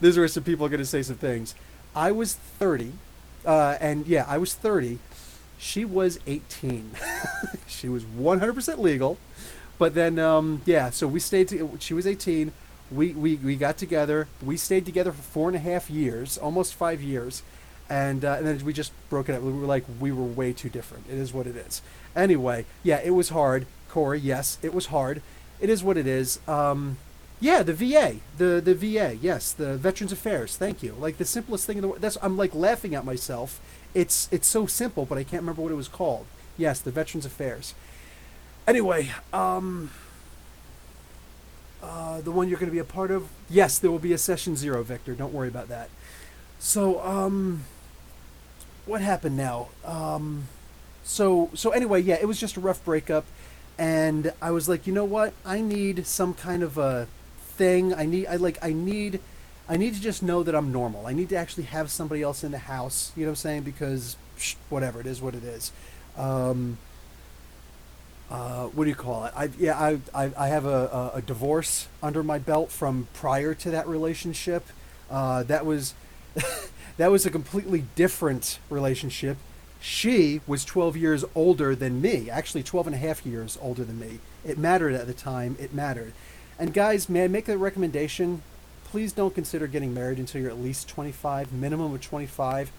this is where some people are going to say some things. I was 30, and yeah, I was 30. She was 18. She was 100% legal. But then, yeah, so we stayed. She was 18. We got together. We stayed together for 4.5 years, almost 5 years, and then we just broke it up. We were like, we were way too different. It is what it is. Anyway, yeah, it was hard, Corey. Yes, it was hard. It is what it is. Yeah, the VA, the VA. Yes, the Veterans Affairs. Thank you. Like the simplest thing in the world. That's I'm like laughing at myself. It's so simple, but I can't remember what it was called. Yes, the Veterans Affairs. Anyway, the one you're going to be a part of. Yes, there will be a session 0, Victor. Don't worry about that. So, what happened now? So anyway, yeah, it was just a rough breakup, and I was like, you know what? I need some kind of a thing. I need to just know that I'm normal. I need to actually have somebody else in the house. You know what I'm saying? Because whatever, it is what it is. What do you call it? I have a divorce under my belt from prior to that relationship. That was that was a completely different relationship. She was 12 years older than me, actually 12 and a half years older than me. It mattered at the time. It mattered. And guys, may I make a recommendation? Please don't consider getting married until you're at least 25, minimum of 25.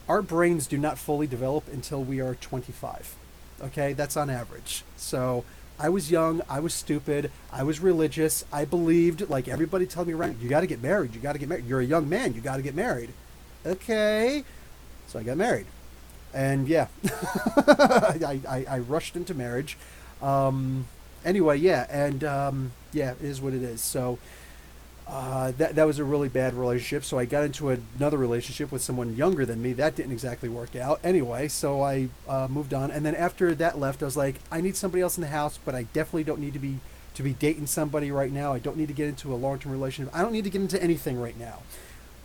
Our brains do not fully develop until we are 25. Okay, that's on average. So I was young, I was stupid, I was religious, I believed, like everybody telling me around, you got to get married, you got to get married. You're a young man, you got to get married. Okay, so I got married. And yeah, I rushed into marriage. Anyway, yeah, and yeah, it is what it is. So that was a really bad relationship. So I got into another relationship with someone younger than me. That didn't exactly work out. Anyway, so I moved on. And then after that left, I was like, I need somebody else in the house, but I definitely don't need to be dating somebody right now. I don't need to get into a long-term relationship. I don't need to get into anything right now.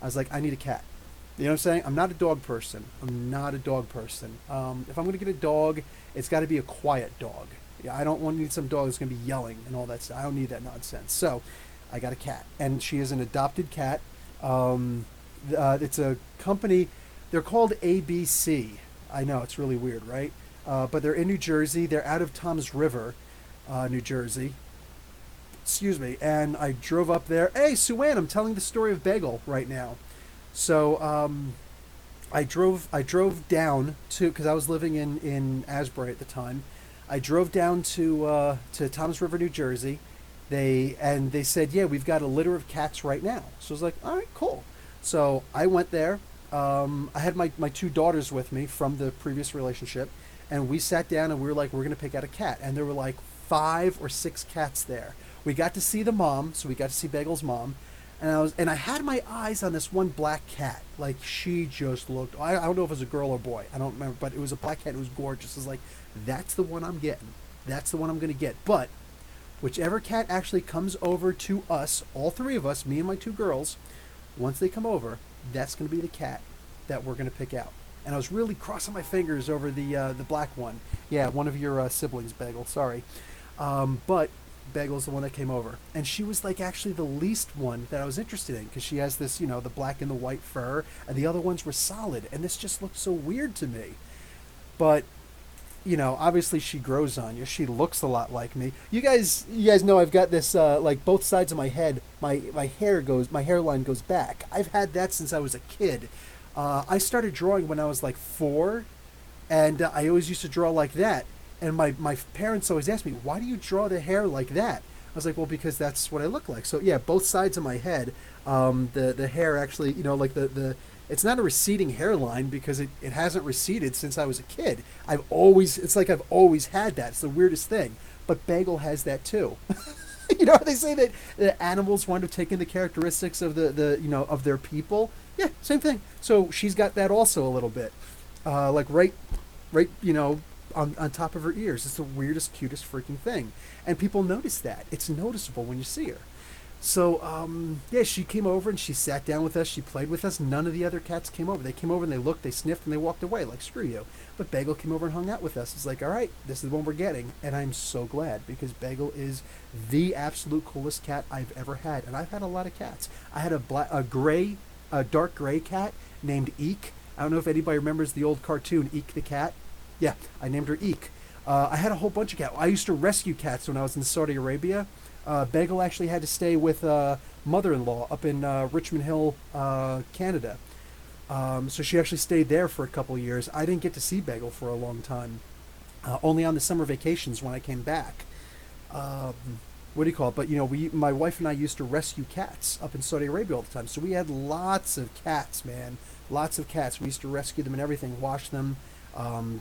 I was like, I need a cat. You know what I'm saying? I'm not a dog person. I'm not a dog person. If I'm going to get a dog, it's got to be a quiet dog. Yeah, I don't want to need some dog that's going to be yelling and all that stuff. I don't need that nonsense. So I got a cat, and she is an adopted cat. It's a company. They're called ABC. I know, it's really weird, right? But they're in New Jersey. They're out of Toms River, New Jersey. Excuse me. And I drove up there. Hey, Sue Ann, I'm telling the story of Bagel right now. So I drove down to, because I was living in Asbury at the time. I drove down to Toms River, New Jersey. They said, yeah, we've got a litter of cats right now. So I was like, all right, cool. So I went there. I had my two daughters with me from the previous relationship, and we sat down and we were like, we're gonna pick out a cat. And there were like 5 or 6 cats there. We got to see the mom, so we got to see Bagel's mom. And I had my eyes on this one black cat. Like, she just looked, I don't know if it was a girl or boy. I don't remember, but it was a black cat. It was gorgeous. It was like, that's the one I'm getting. That's the one I'm going to get. But whichever cat actually comes over to us, all 3 of us, me and my 2 girls, once they come over, that's going to be the cat that we're going to pick out. And I was really crossing my fingers over the black one. Yeah, one of your siblings, Bagel. Sorry. But Bagel's the one that came over, and she was like actually the least one that I was interested in, because she has this, you know, the black and the white fur, and the other ones were solid, and this just looked so weird to me. But you know, obviously she grows on you. She looks a lot like me. You guys know I've got this like both sides of my head. My hairline goes back. I've had that since I was a kid. I started drawing when I was like 4, and I always used to draw like that. And my parents always asked me, why do you draw the hair like that? I was like, well, because that's what I look like. So yeah, both sides of my head, the hair actually, you know, like the it's not a receding hairline because it hasn't receded since I was a kid. It's like I've always had that. It's the weirdest thing. But Bagel has that too. You know, they say that the animals wind up taking the characteristics of the you know, of their people. Yeah, same thing. So she's got that also a little bit. Like right, you know, on top of her ears. It's the weirdest, cutest freaking thing. And people notice that. It's noticeable when you see her. So, yeah, she came over and she sat down with us. She played with us. None of the other cats came over. They came over and they looked, they sniffed, and they walked away like, screw you. But Bagel came over and hung out with us. It's like, all right, this is the one we're getting. And I'm so glad because Bagel is the absolute coolest cat I've ever had. And I've had a lot of cats. I had a dark gray cat named Eek. I don't know if anybody remembers the old cartoon, Eek the Cat. Yeah, I named her Eek. I had a whole bunch of cats. I used to rescue cats when I was in Saudi Arabia. Bagel actually had to stay with mother-in-law up in Richmond Hill, Canada. So she actually stayed there for a couple of years. I didn't get to see Bagel for a long time. Only on the summer vacations when I came back. What do you call it? But, my wife and I used to rescue cats up in Saudi Arabia all the time. So we had lots of cats, man. Lots of cats. We used to rescue them and everything, wash them,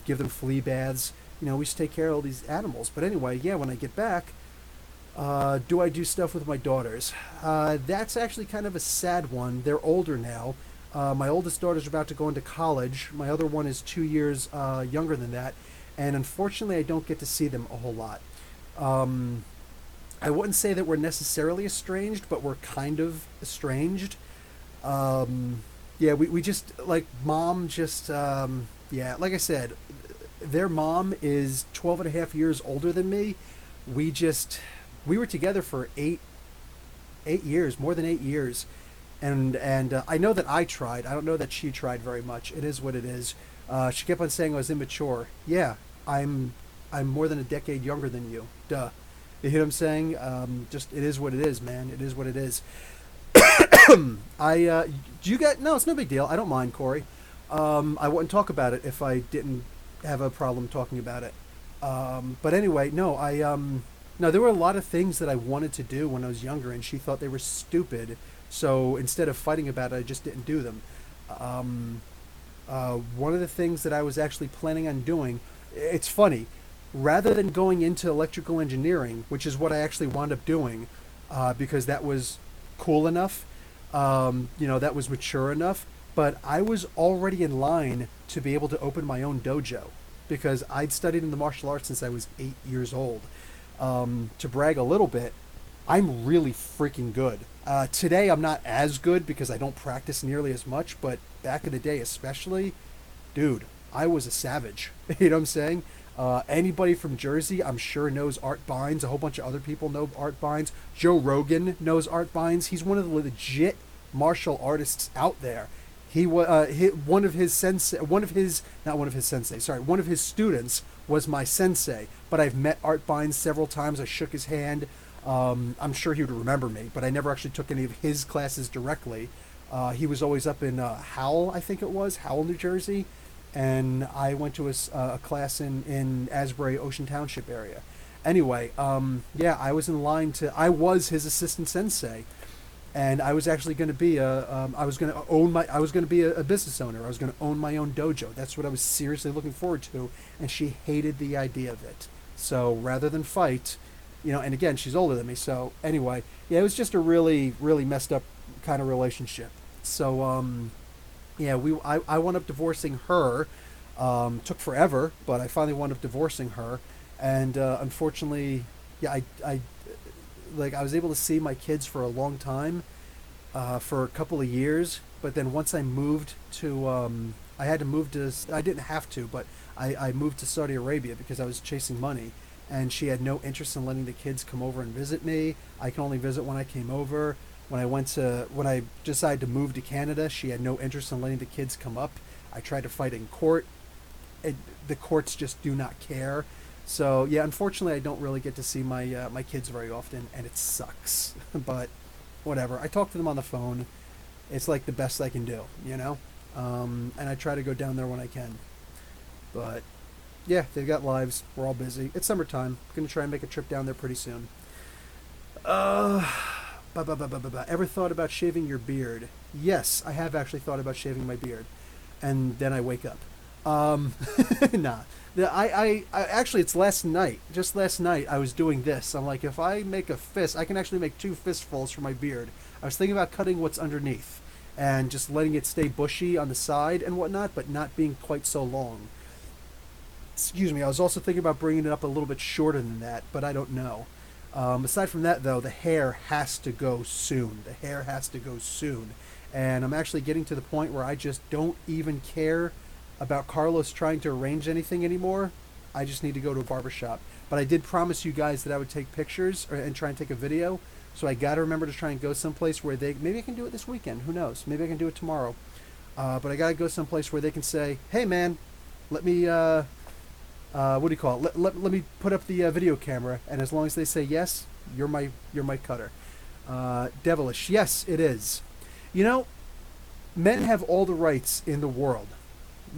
give them flea baths. We used to take care of all these animals. But anyway, yeah, when I get back, do I do stuff with my daughters? That's actually kind of a sad one. They're older now. My oldest daughter's about to go into college. My other one is 2 years younger than that. And unfortunately, I don't get to see them a whole lot. I wouldn't say that we're necessarily estranged, but we're kind of estranged. Yeah, we just, like, mom just, yeah, like I said, their mom is 12 and a half years older than me. We were together for eight years, more than 8 years. And I know that I tried. I don't know that she tried very much. It is what it is. She kept on saying I was immature. Yeah, I'm more than a decade younger than you. Duh. You hear what I'm saying? Just, it is what it is, man. It is what it is. No, it's no big deal. I don't mind, Corey. I wouldn't talk about it if I didn't have a problem talking about it. But anyway, no, no, there were a lot of things that I wanted to do when I was younger, and she thought they were stupid. So instead of fighting about it, I just didn't do them. One of the things that I was actually planning on doing, it's funny, rather than going into electrical engineering, which is what I actually wound up doing, because that was cool enough, that was mature enough, but I was already in line to be able to open my own dojo, because I'd studied in the martial arts since I was 8 years old. To brag a little bit, I'm really freaking good. Today I'm not as good because I don't practice nearly as much, but back in the day especially, dude, I was a savage. You know what I'm saying? Anybody from Jersey, I'm sure, knows Art Bynes. A whole bunch of other people know Art Bynes. Joe Rogan knows Art Bynes. He's one of the legit martial artists out there. One of his students was my sensei. But I've met Art Bynes several times. I shook his hand. I'm sure he would remember me, but I never actually took any of his classes directly. He was always up in Howell, I think it was, Howell, New Jersey. And I went to a class in Asbury, Ocean Township area. Anyway, yeah, I was in line I was his assistant sensei, and I was actually going to be I was going to be a business owner. I was going to own my own dojo. That's what I was seriously looking forward to, and she hated the idea of it. So rather than fight, and again, she's older than me. So anyway, yeah, it was just a really, really messed up kind of relationship. So, yeah, I wound up divorcing her. Took forever, but I finally wound up divorcing her. And unfortunately, yeah, I was able to see my kids for a long time, for a couple of years. But then once I moved to, I had to move to, I didn't have to, but I moved to Saudi Arabia because I was chasing money. And she had no interest in letting the kids come over and visit me. I can only visit when I came over. When I decided to move to Canada, she had no interest in letting the kids come up. I tried to fight in court. The courts just do not care. So yeah, unfortunately, I don't really get to see my kids very often, and it sucks. But whatever. I talk to them on the phone. It's like the best I can do, And I try to go down there when I can. But yeah, they've got lives. We're all busy. It's summertime. Gonna try and make a trip down there pretty soon. Ever thought about shaving your beard? Yes, I have actually thought about shaving my beard, and then I wake up. Nah. I actually, it's last night. Just last night, I was doing this. I'm like, if I make a fist, I can actually make 2 fistfuls for my beard. I was thinking about cutting what's underneath, and just letting it stay bushy on the side and whatnot, but not being quite so long. Excuse me. I was also thinking about bringing it up a little bit shorter than that, but I don't know. Aside from that, though, the hair has to go soon. The hair has to go soon. And I'm actually getting to the point where I just don't even care about Carlos trying to arrange anything anymore. I just need to go to a barbershop. But I did promise you guys that I would take pictures and try and take a video. So I got to remember to try and go someplace where they... Maybe I can do it this weekend. Who knows? Maybe I can do it tomorrow. But I got to go someplace where they can say, hey, man, let me... what do you call it? Let me put up the video camera, and as long as they say yes, you're my cutter. Devilish, yes, it is. You know, men have all the rights in the world.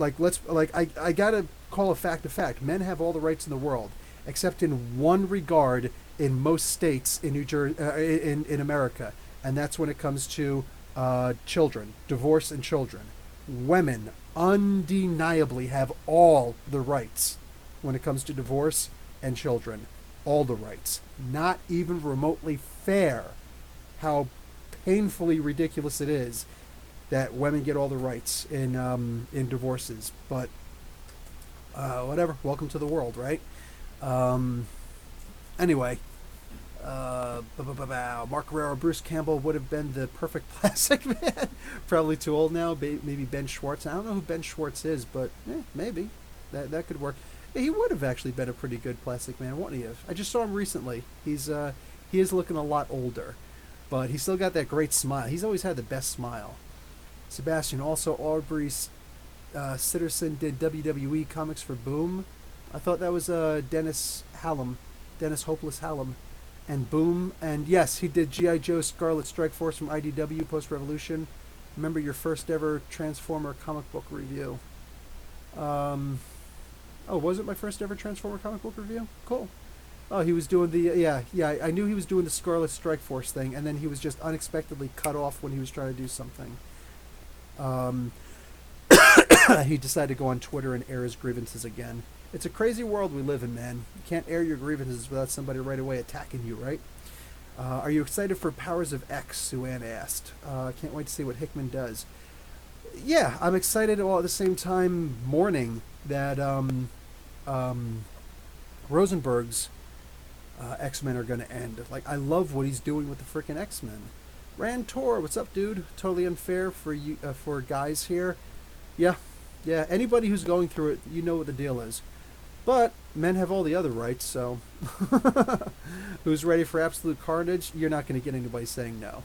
I gotta call a fact. Men have all the rights in the world, except in one regard in most states in New Jersey, in America, and that's when it comes to children, divorce and children. Women undeniably have all the rights when it comes to divorce and children. All the rights. Not even remotely fair how painfully ridiculous it is that women get all the rights in divorces. But whatever. Welcome to the world, right? Anyway, Mark Guerrero, Bruce Campbell would have been the perfect Plastic Man. Probably too old now. Maybe Ben Schwartz. I don't know who Ben Schwartz is, but maybe that could work. He would have actually been a pretty good Plastic Man, wouldn't he have? I just saw him recently. He is looking a lot older, but he's still got that great smile. He's always had the best smile. Sebastian, also Aubrey Sitterson did WWE comics for Boom. I thought that was Dennis Hopeless Hallam, and Boom. And yes, he did G.I. Joe Scarlet Strike Force from IDW post-Revolution. Remember your first ever Transformer comic book review. Oh, was it my first ever Transformer comic book review? Cool. Oh, he was doing the... Yeah, I knew he was doing the Scarlet Strike Force thing, and then he was just unexpectedly cut off when he was trying to do something. He decided to go on Twitter and air his grievances again. It's a crazy world we live in, man. You can't air your grievances without somebody right away attacking you, right? Are you excited for Powers of X? Sue-Ann asked. Can't wait to see what Hickman does. Yeah, I'm excited while at the same time mourning that Rosenberg's X-Men are going to end. Like, I love what he's doing with the freaking X-Men. Rand Tor, what's up, dude? Totally unfair for you for guys here. Yeah. Anybody who's going through it, you know what the deal is. But men have all the other rights, so who's ready for absolute carnage? You're not going to get anybody saying no.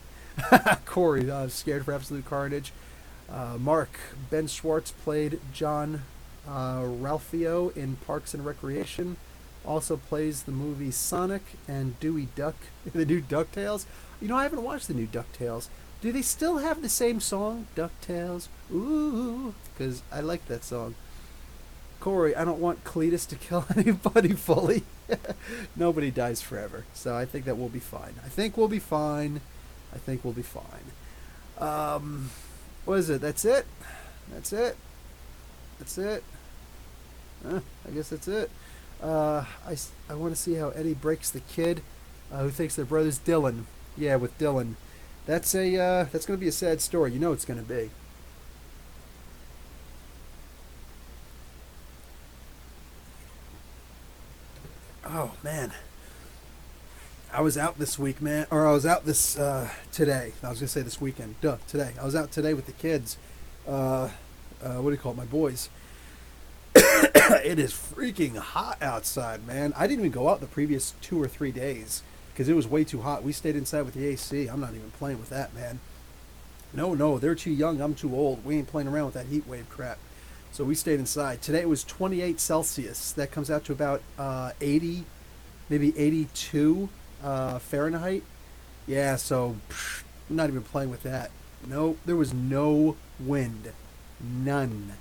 Corey, scared for absolute carnage. Mark, Ben Schwartz played John Ralphio in Parks and Recreation. Also plays the movie Sonic and Dewey Duck, the new DuckTales. You know, I haven't watched the new DuckTales. Do they still have the same song, DuckTales? Ooh, because I like that song. Corey, I don't want Cletus to kill anybody fully. Nobody dies forever, so I think that we'll be fine. I think we'll be fine. What is it? That's it? I guess that's it. I want to see how Eddie breaks the kid who thinks their brother's Dylan. Yeah, with Dylan. That's going to be a sad story. You know it's going to be. Oh, man. I was out this week, man. Or I was out this today. I was going to say this weekend. Today. I was out today with the kids. What do you call it? My boys. It is freaking hot outside, man. I didn't even go out the previous 2 or 3 days because it was way too hot. We stayed inside with the AC. I'm not even playing with that, man. No, they're too young. I'm too old. We ain't playing around with that heat wave crap. So we stayed inside. Today it was 28 Celsius. That comes out to about 80, maybe 82 Fahrenheit. Yeah, so I'm not even playing with that. No, there was no wind. None.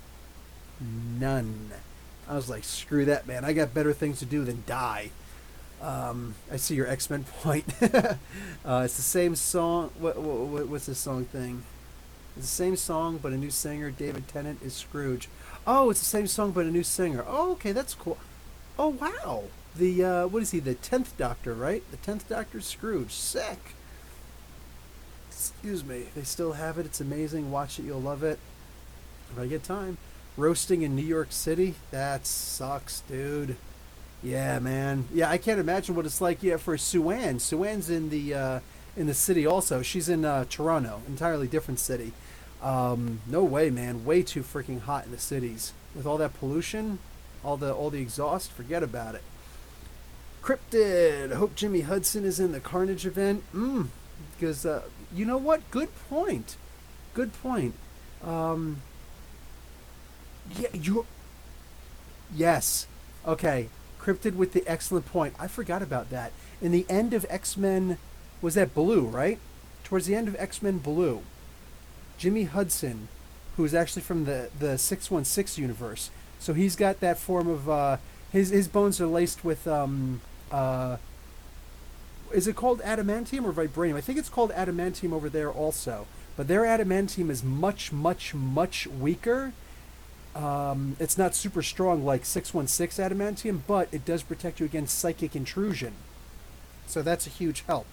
I was like, screw that, man. I got better things to do than die. I see your X-Men point. It's the same song. What's this song thing? It's the same song, but a new singer. David Tennant is Scrooge. Oh, it's the same song, but a new singer. Oh, okay, that's cool. Oh, wow. The, what is he? The 10th Doctor, right? The 10th Doctor's Scrooge. Sick. Excuse me. They still have it. It's amazing. Watch it. You'll love it. If I get time. roasting in New York City. That sucks, dude. Yeah, man. Yeah, I can't imagine what it's like. Yeah, for Sue-Ann. Sue-Ann's in the city also. She's in Toronto, entirely different city. No way, man. Way too freaking hot in the cities with all that pollution, all the exhaust. Forget about it. Cryptid. Hope Jimmy Hudson is in the Carnage event. Because you know what? Good point. Good point. Um, yeah, you. Yes. Okay. Cryptid with the excellent point. I forgot about that. In the end of X-Men, was that Blue, right? Towards the end of X-Men Blue, Jimmy Hudson, who is actually from the 616 universe, so he's got that form of his bones are laced with uh, is it called adamantium or vibranium? I think it's called adamantium over there also, but their adamantium is much much much weaker. It's not super strong like 616 adamantium, but it does protect you against psychic intrusion. So that's a huge help.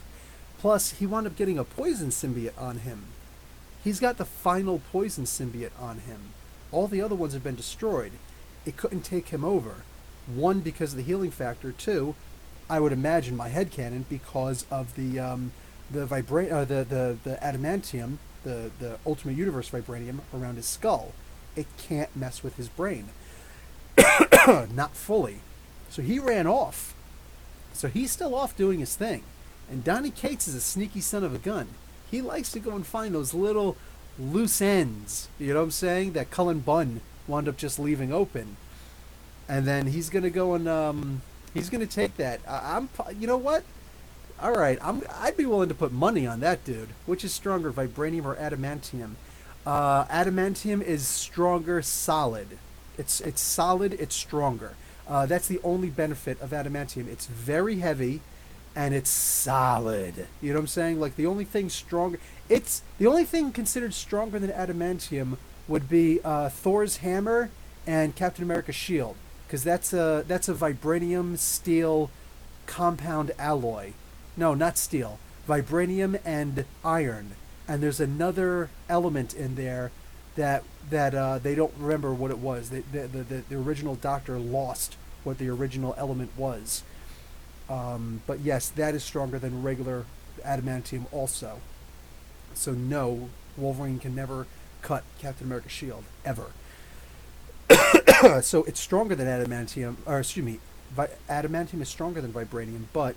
Plus, he wound up getting a poison symbiote on him. He's got the final poison symbiote on him. All the other ones have been destroyed. It couldn't take him over. One, because of the healing factor. Two, I would imagine my headcanon, because of the adamantium, the Ultimate Universe vibranium around his skull. It can't mess with his brain. Not fully. So he ran off. So he's still off doing his thing. And Donny Cates is a sneaky son of a gun. He likes to go and find those little loose ends. You know what I'm saying? That Cullen Bunn wound up just leaving open. And then he's going to go and he's going to take that. You know what? All right, I'd be willing to put money on that dude. Which is stronger, vibranium or adamantium? Adamantium is stronger, solid. It's solid. It's stronger. That's the only benefit of adamantium. It's very heavy, and it's solid. You know what I'm saying? Like the only thing stronger. It's the only thing considered stronger than adamantium would be Thor's hammer and Captain America's shield, because that's a vibranium steel compound alloy. No, not steel. Vibranium and iron. And there's another element in there that they don't remember what it was. The original Doctor lost what the original element was. But yes, that is stronger than regular adamantium also. So no, Wolverine can never cut Captain America's shield, ever. So it's stronger than adamantium, or excuse me, adamantium is stronger than vibranium, but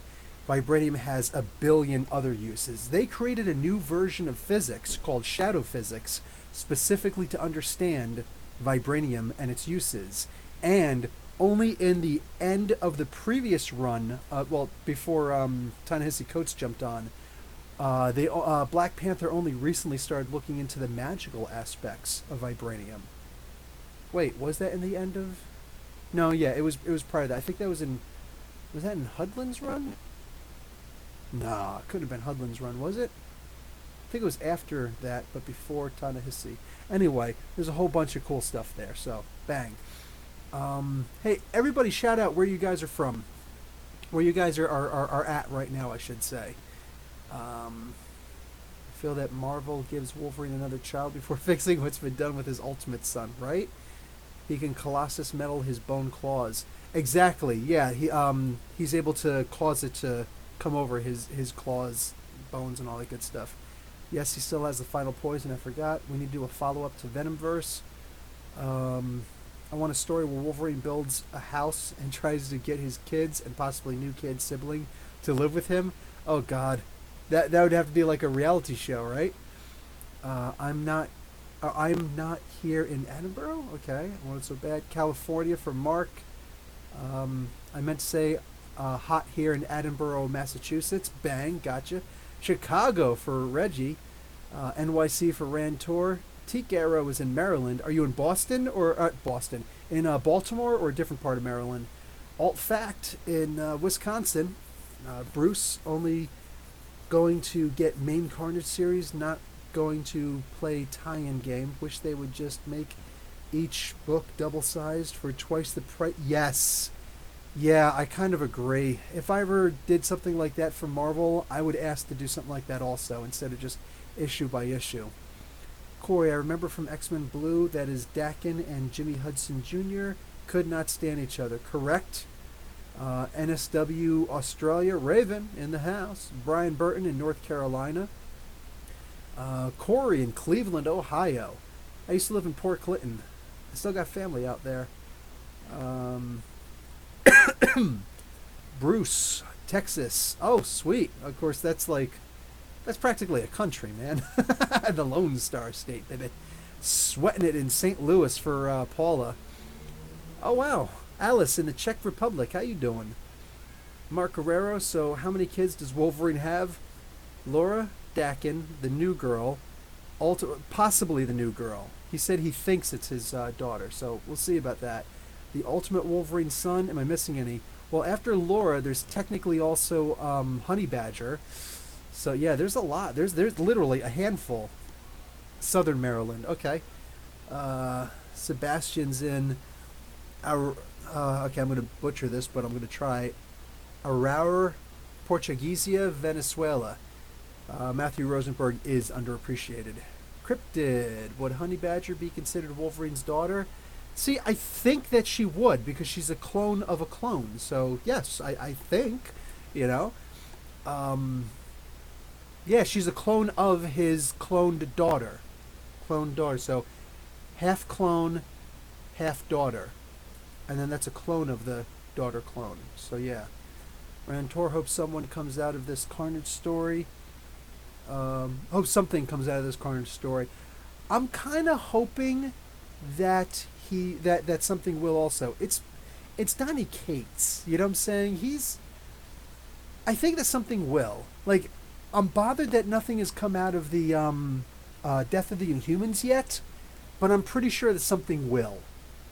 vibranium has a billion other uses. They created a new version of physics called shadow physics, specifically to understand vibranium and its uses. And only in the end of the previous run, before Ta-Nehisi Coates jumped on, Black Panther only recently started looking into the magical aspects of vibranium. Wait, was that in the end of? No, yeah, it was prior to that. I think that was that in Hudlin's run? Nah, it couldn't have been Hudlin's run, was it? I think it was after that, but before Ta-Nehisi. Anyway, there's a whole bunch of cool stuff there, so bang. Hey, everybody shout out where you guys are from. Where you guys are at right now, I should say. I feel that Marvel gives Wolverine another child before fixing what's been done with his Ultimate Son, right? He can Colossus metal his bone claws. Exactly, yeah. He's able to cause it to come over his claws, bones, and all that good stuff. Yes, he still has the final poison. I forgot. We need to do a follow-up to Venomverse. I want a story where Wolverine builds a house and tries to get his kids and possibly new kid sibling to live with him. Oh God, that would have to be like a reality show, right? I'm not here in Edinburgh. Okay, I want it so bad. California for Mark. I meant to say hot here in Edinburgh, Massachusetts. Bang, gotcha. Chicago for Reggie. NYC for Rantor. Teak Arrow is in Maryland. Are you in Boston or Boston? In Baltimore or a different part of Maryland? Alt Fact in Wisconsin. Bruce only going to get main Carnage series, not going to play tie-in game. Wish they would just make each book double-sized for twice the price. Yes. Yeah, I kind of agree. If I ever did something like that for Marvel, I would ask to do something like that also, instead of just issue by issue. Corey, I remember from X-Men Blue that is Dakin and Jimmy Hudson Jr. could not stand each other. Correct. NSW Australia, Raven in the house. Brian Burton in North Carolina. Corey in Cleveland, Ohio. I used to live in Port Clinton. I still got family out there. Bruce, Texas. Oh, sweet. Of course, that's practically a country, man. The Lone Star State, baby. Sweating it in St. Louis for Paula. Oh, wow. Alice in the Czech Republic. How you doing? Mark Guerrero. So how many kids does Wolverine have? Laura Dakin, the new girl. Possibly the new girl. He said he thinks it's his daughter, so we'll see about that. The Ultimate Wolverine son. Am I missing any? Well, after Laura, there's technically also Honey Badger. So yeah, there's a lot. There's literally a handful. Southern Maryland. Okay. Sebastian's in. Okay, I'm going to butcher this, but I'm going to try. Araur, Portuguesia, Venezuela. Matthew Rosenberg is underappreciated. Cryptid. Would Honey Badger be considered Wolverine's daughter? See, I think that she would, because she's a clone of a clone. So, yes, I think, you know. Yeah, she's a clone of his cloned daughter. Cloned daughter. So, half clone, half daughter. And then that's a clone of the daughter clone. So, yeah. Rantor hopes someone comes out of this Carnage story. Hope something comes out of this Carnage story. I'm kind of hoping that that something will also. It's Donny Cates. You know what I'm saying? I think that something will. Like, I'm bothered that nothing has come out of the Death of the Inhumans yet, but I'm pretty sure that something will.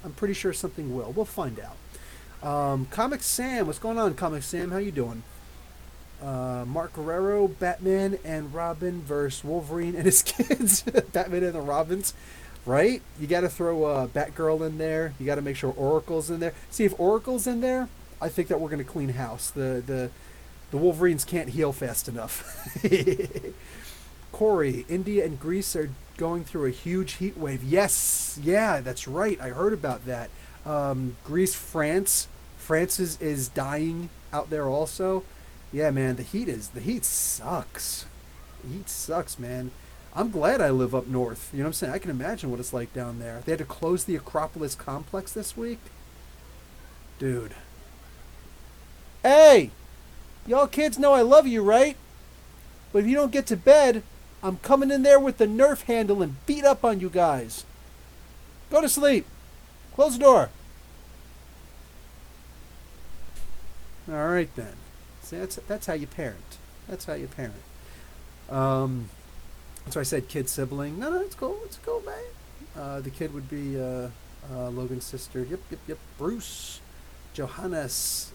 I'm pretty sure something will. We'll find out. Comic Sam, what's going on, Comic Sam? How you doing? Mark Guerrero, Batman and Robin versus Wolverine and his kids. Batman and the Robins, right? You got to throw Batgirl in there. You got to make sure Oracle's in there. See, if Oracle's in there, I think that we're going to clean house. The Wolverines can't heal fast enough. Corey, India and Greece are going through a huge heat wave. Yes, yeah, that's right. I heard about that. Greece, France is dying out there also. Yeah, man, the heat sucks. The heat sucks, man. I'm glad I live up north. You know what I'm saying? I can imagine what it's like down there. They had to close the Acropolis complex this week. Dude. Hey! Y'all kids know I love you, right? But if you don't get to bed, I'm coming in there with the Nerf handle and beat up on you guys. Go to sleep. Close the door. All right, then. See, that's how you parent. That's how you parent. So I said kid sibling. No, it's cool. It's cool, man. The kid would be Logan's sister. Yep. Bruce. Johannes.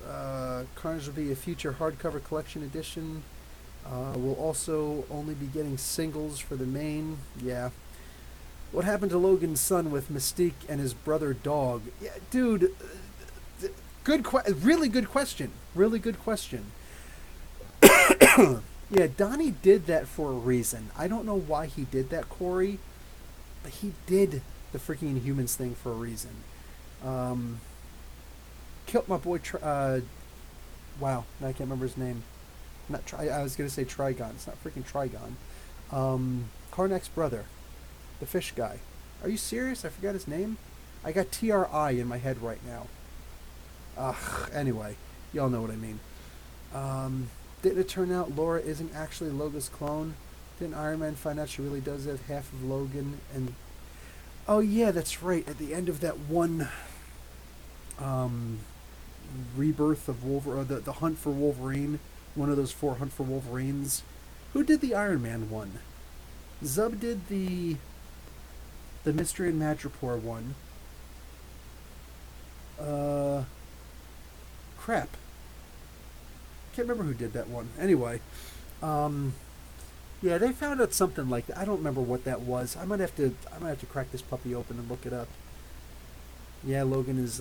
Carnage will be a future hardcover collection edition. We'll also only be getting singles for the main. Yeah. What happened to Logan's son with Mystique and his brother Dog? Yeah, dude. Really good question. Really good question. Yeah, Donnie did that for a reason. I don't know why he did that, Corey, but he did the freaking Inhumans thing for a reason. Killed my boy. Wow, I can't remember his name. I was gonna say Trigon. It's not freaking Trigon. Karnak's brother, the fish guy. Are you serious? I forgot his name. I got TRI in my head right now. Anyway, y'all know what I mean. Didn't it turn out Laura isn't actually Logan's clone? Didn't Iron Man find out she really does have half of Logan? And oh yeah, that's right. At the end of that one rebirth of Wolverine, the Hunt for Wolverine, one of those 4 Hunt for Wolverines. Who did the Iron Man one? Zub did the Mystery and Madripoor one. Crap. Can't remember who did that one. Anyway, yeah, they found out something like that. I don't remember what that was. I might have to crack this puppy open and look it up. Yeah, Logan is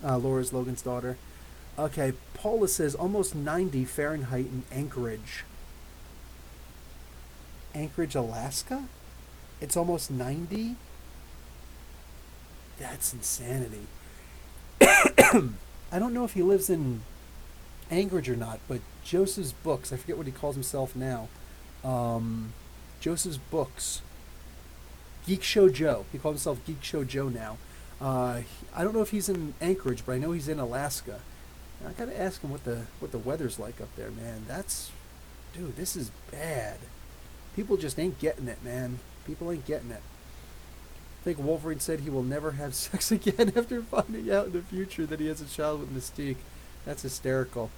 Laura's Logan's daughter. Okay, Paula says almost 90 Fahrenheit in Anchorage. Anchorage, Alaska? It's almost 90. That's insanity. I don't know if he lives in Anchorage or not, but Joseph's Books, I forget what he calls himself now. Um, Joseph's Books, Geek Show Joe. He calls himself Geek Show Joe now. I don't know if he's in Anchorage, but I know he's in Alaska. I gotta ask him what the weather's like up there, man. Dude, this is bad. People just ain't getting it, man. People ain't getting it. I think Wolverine said he will never have sex again after finding out in the future that he has a child with Mystique. That's hysterical.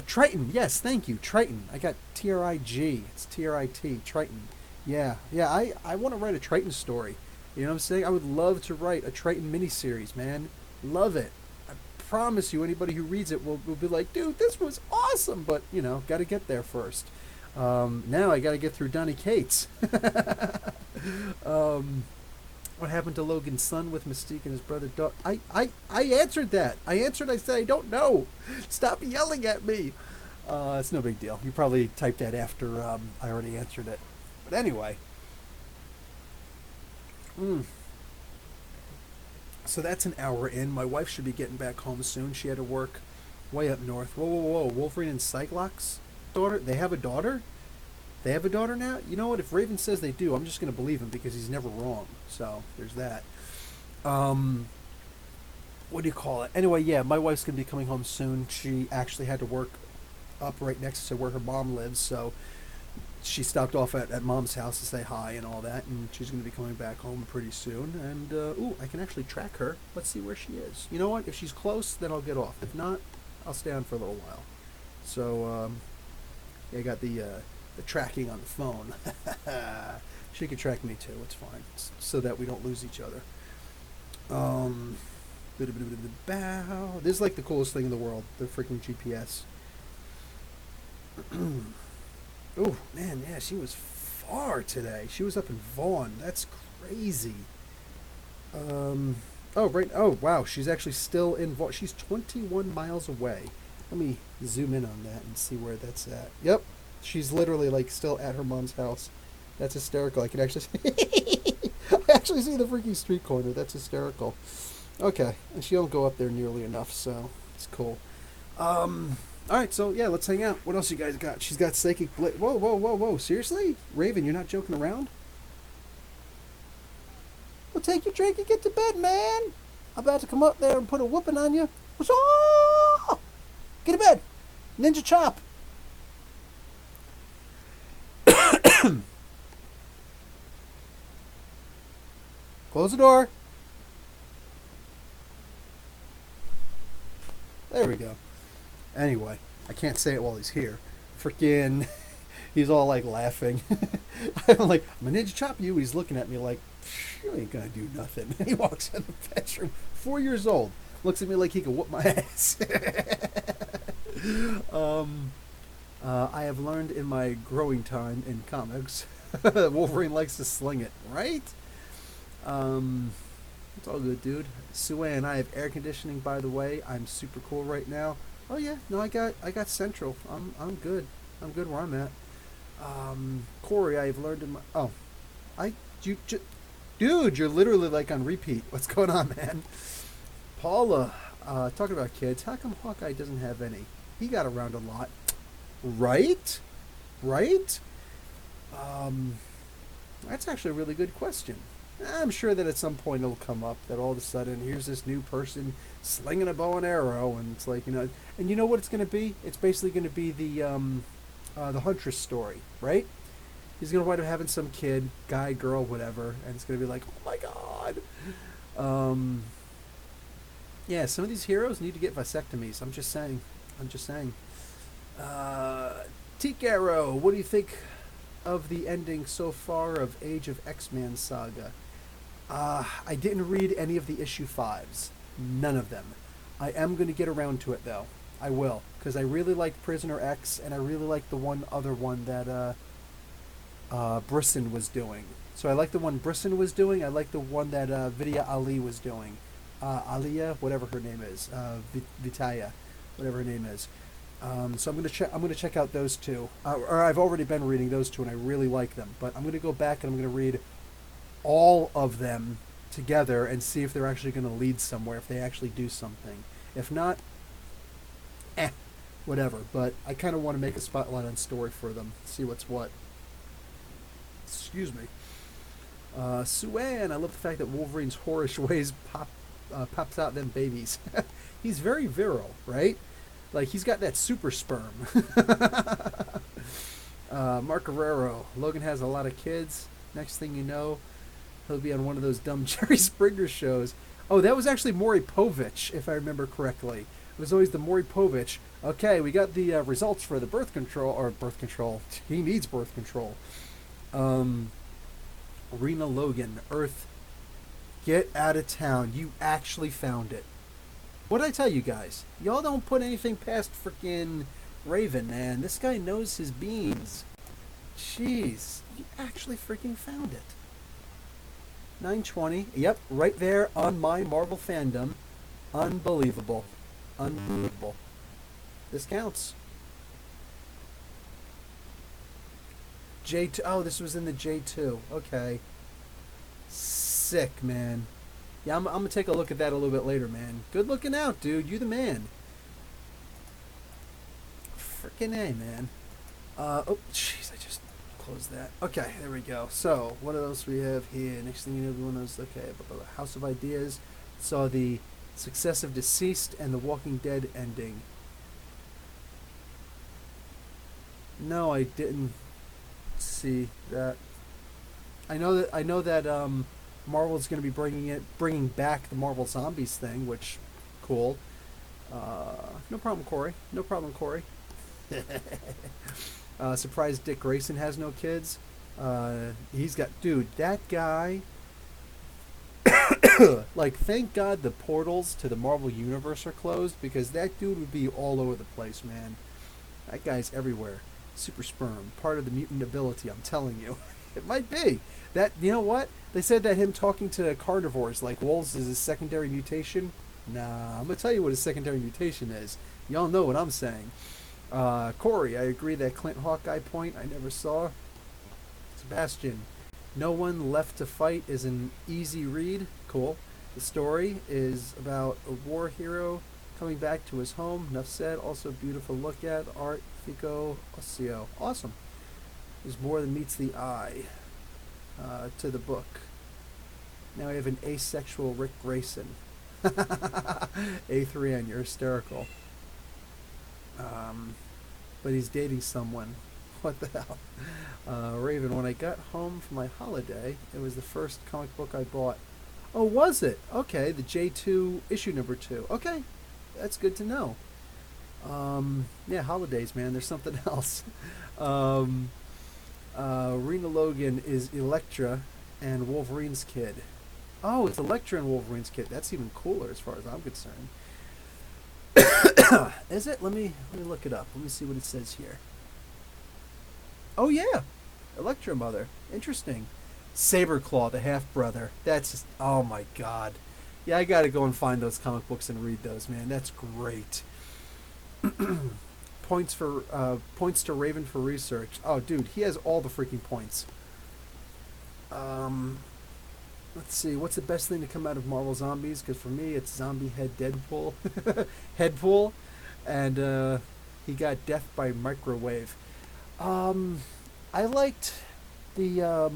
Triton, yes, thank you, Triton. I got T-R-I-G. It's T-R-I-T, Triton. Yeah, I want to write a Triton story. You know what I'm saying? I would love to write a Triton miniseries, man. Love it. I promise you, anybody who reads it will be like, dude, this was awesome. But, got to get there first. Now I got to get through Donny Cates. What happened to Logan's son with Mystique and his brother? I answered that. I said, I don't know. Stop yelling at me. It's no big deal. You probably typed that after I already answered it. But anyway. So that's an hour in. My wife should be getting back home soon. She had to work way up north. Whoa, whoa, whoa. Wolverine and Cyclops' daughter? They have a daughter? They have a daughter now? You know what? If Raven says they do, I'm just going to believe him because he's never wrong. So there's that. What do you call it? Anyway, yeah, my wife's going to be coming home soon. She actually had to work up right next to where her mom lives, so she stopped off at mom's house to say hi and all that, and she's going to be coming back home pretty soon. And, I can actually track her. Let's see where she is. You know what? If she's close, then I'll get off. If not, I'll stay on for a little while. So, yeah, I got the tracking on the phone. She can track me too. It's fine. So that we don't lose each other. This is like the coolest thing in the world. The freaking GPS. Oh, man, yeah, she was far today. She was up in Vaughan. That's crazy. Oh, wow, she's actually still in Vaughan. She's 21 miles away. Let me zoom in on that and see where that's at. Yep, she's literally, like, still at her mom's house. That's hysterical. I can actually see... I actually see the freaking street corner. That's hysterical. Okay, and she don't go up there nearly enough, so it's cool. Alright, so yeah, let's hang out. What else you guys got? She's got psychic Whoa, whoa, whoa, whoa. Seriously? Raven, you're not joking around? Well, take your drink and get to bed, man. I'm about to come up there and put a whooping on you. What's up? Get to bed. Ninja chop. Close the door. There we go. Anyway, I can't say it while he's here. Freaking, he's all like laughing. I'm like, I'm gonna ninja chop you. He's looking at me like, you ain't gonna do nothing. And he walks in the bedroom, 4 years old, looks at me like he can whoop my ass. I have learned in my growing time in comics, Wolverine likes to sling it, right? It's all good, dude. Sue and I have air conditioning, by the way. I'm super cool right now. Oh yeah, no, I got central. I'm good. I'm good where I'm at. Corey, I've learned in my dude, you're literally like on repeat. What's going on, man? Paula, talking about kids. How come Hawkeye doesn't have any? He got around a lot, right? Right? That's actually a really good question. I'm sure that at some point it'll come up that all of a sudden here's this new person slinging a bow and arrow, and it's like, and you know what it's going to be? It's basically going to be the Huntress story, right? He's going to wind up having some kid, guy, girl, whatever, and it's going to be like, oh my god. Yeah, some of these heroes need to get vasectomies. I'm just saying. Teak Arrow, what do you think of the ending so far of Age of X-Man saga? I didn't read any of the issue 5s. None of them. I am going to get around to it, though. I will. Because I really liked Prisoner X, and I really liked the other one that Brisson was doing. So I like the one Brisson was doing. I like the one that Vidya Ali was doing. Aliyah, whatever her name is. Vitaya, whatever her name is. So I'm gonna check out those two. Or I've already been reading those two, and I really like them. But I'm gonna go back and I'm gonna read all of them together and see if they're actually going to lead somewhere, if they actually do something. If not, whatever. But I kind of want to make a spotlight on story for them, see what's what. Excuse me. Suan, I love the fact that Wolverine's whorish ways pops out them babies. He's very virile, right? Like, he's got that super sperm. Mark Guerrero, Logan has a lot of kids. Next thing you know, he'll be on one of those dumb Jerry Springer shows. Oh, that was actually Maury Povich, if I remember correctly. It was always the Maury Povich. Okay, we got the results for the birth control. He needs birth control. Rena Logan, Earth, get out of town. You actually found it. What did I tell you guys? Y'all don't put anything past frickin' Raven, man. This guy knows his beans. Jeez, you actually freaking found it. 920. Yep, right there on my Marvel fandom. Unbelievable. Unbelievable. This counts. J2. Oh, this was in the J2. Okay. Sick, man. Yeah, I'm going to take a look at that a little bit later, man. Good looking out, dude. You the man. Frickin' A, man. Oh, jeez, I just closed that. Okay, there we go. So, what else we have here? Next thing you know, one of those, okay, House of Ideas. Saw the success of Deceased and The Walking Dead ending. No, I didn't see that. I know that Marvel's going to be bringing back the Marvel Zombies thing, which, cool. No problem, Corey. No problem, Corey. Surprised Dick Grayson has no kids. He's got, dude, that guy. Like, thank God the portals to the Marvel Universe are closed, because that dude would be all over the place, man. That guy's everywhere. Super sperm, part of the mutant ability, I'm telling you. It might be. That, you know what? They said that him talking to carnivores like wolves is his secondary mutation. Nah, I'm going to tell you what his secondary mutation is. Y'all know what I'm saying. Corey, I agree that Clint Hawkeye point I never saw. Sebastian, No One Left to Fight is an easy read. Cool. The story is about a war hero coming back to his home. Enough said. Also beautiful look at. Art, Fico, Ocio. Awesome. There's more than meets the eye to the book. Now I have an asexual Rick Grayson. A3N, you're hysterical. But he's dating someone. What the hell? Raven, when I got home for my holiday, it was the first comic book I bought. Oh, was it? Okay, the J2 issue number 2. Okay, that's good to know. Yeah, holidays, man. There's something else. Rena Logan is Elektra and Wolverine's kid. Oh, it's Elektra and Wolverine's kid. That's even cooler as far as I'm concerned. Is it? Let me look it up. Let me see what it says here. Oh yeah, Elektra mother. Interesting. Saberclaw, the half brother. That's just, oh my god. Yeah, I gotta go and find those comic books and read those, man. That's great. Points to Raven for research. Oh, dude, he has all the freaking points. Let's see, what's the best thing to come out of Marvel Zombies? Because for me, it's Zombie Head Deadpool. Headpool. And he got Death by Microwave. I liked the,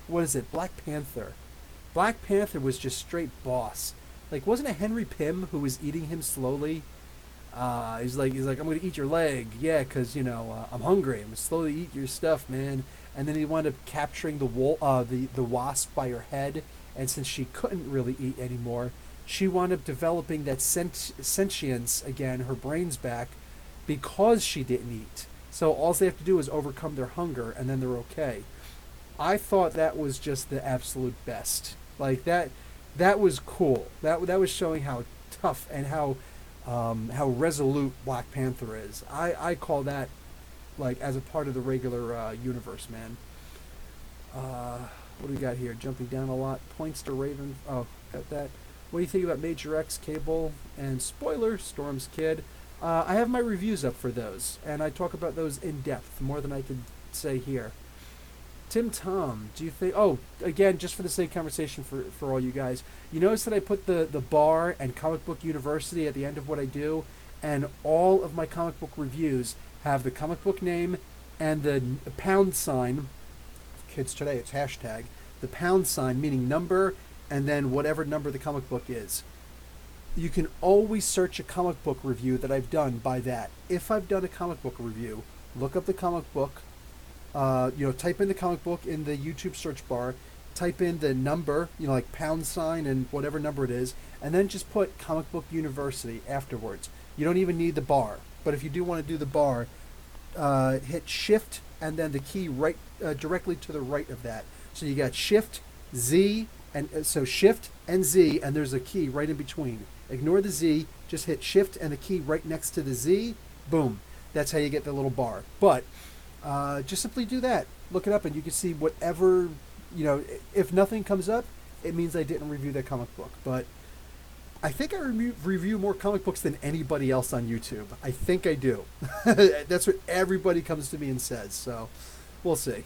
what is it, Black Panther. Black Panther was just straight boss. Like, wasn't it Henry Pym who was eating him slowly? He's like, I'm going to eat your leg. Yeah, because, you know, I'm hungry. I'm going to slowly eat your stuff, man. And then he wound up capturing the wasp by her head. And since she couldn't really eat anymore, she wound up developing that sentience again, her brains back, because she didn't eat. So all they have to do is overcome their hunger, and then they're okay. I thought that was just the absolute best. Like, that was cool. That was showing how tough and how resolute Black Panther is. I call that, like, as a part of the regular universe, man. What do we got here? Jumping down a lot. Points to Raven. Oh, got that. What do you think about Major X, Cable, and spoiler, Storm's kid? I have my reviews up for those, and I talk about those in depth, more than I could say here. Tim Tom, do you think? Oh, again, just for the sake of conversation for all you guys, you notice that I put the bar and Comic Book University at the end of what I do, and all of my comic book reviews have the comic book name and the pound sign. Kids today, it's hashtag the pound sign, meaning number, and then whatever number the comic book is. You can always search a comic book review that I've done by that. If I've done a comic book review, look up the comic book. Type in the comic book in the YouTube search bar, type in the number, like pound sign and whatever number it is, and then just put Comic Book University afterwards. You don't even need the bar, but if you do want to do the bar, hit Shift and then the key right directly to the right of that. So you got Shift, Z, and so Shift and Z, and there's a key right in between. Ignore the Z, just hit Shift and the key right next to the Z. Boom. That's how you get the little bar. But just simply do that. Look it up and you can see whatever, if nothing comes up, it means I didn't review that comic book. But I think I review more comic books than anybody else on YouTube. I think I do. That's what everybody comes to me and says. So we'll see.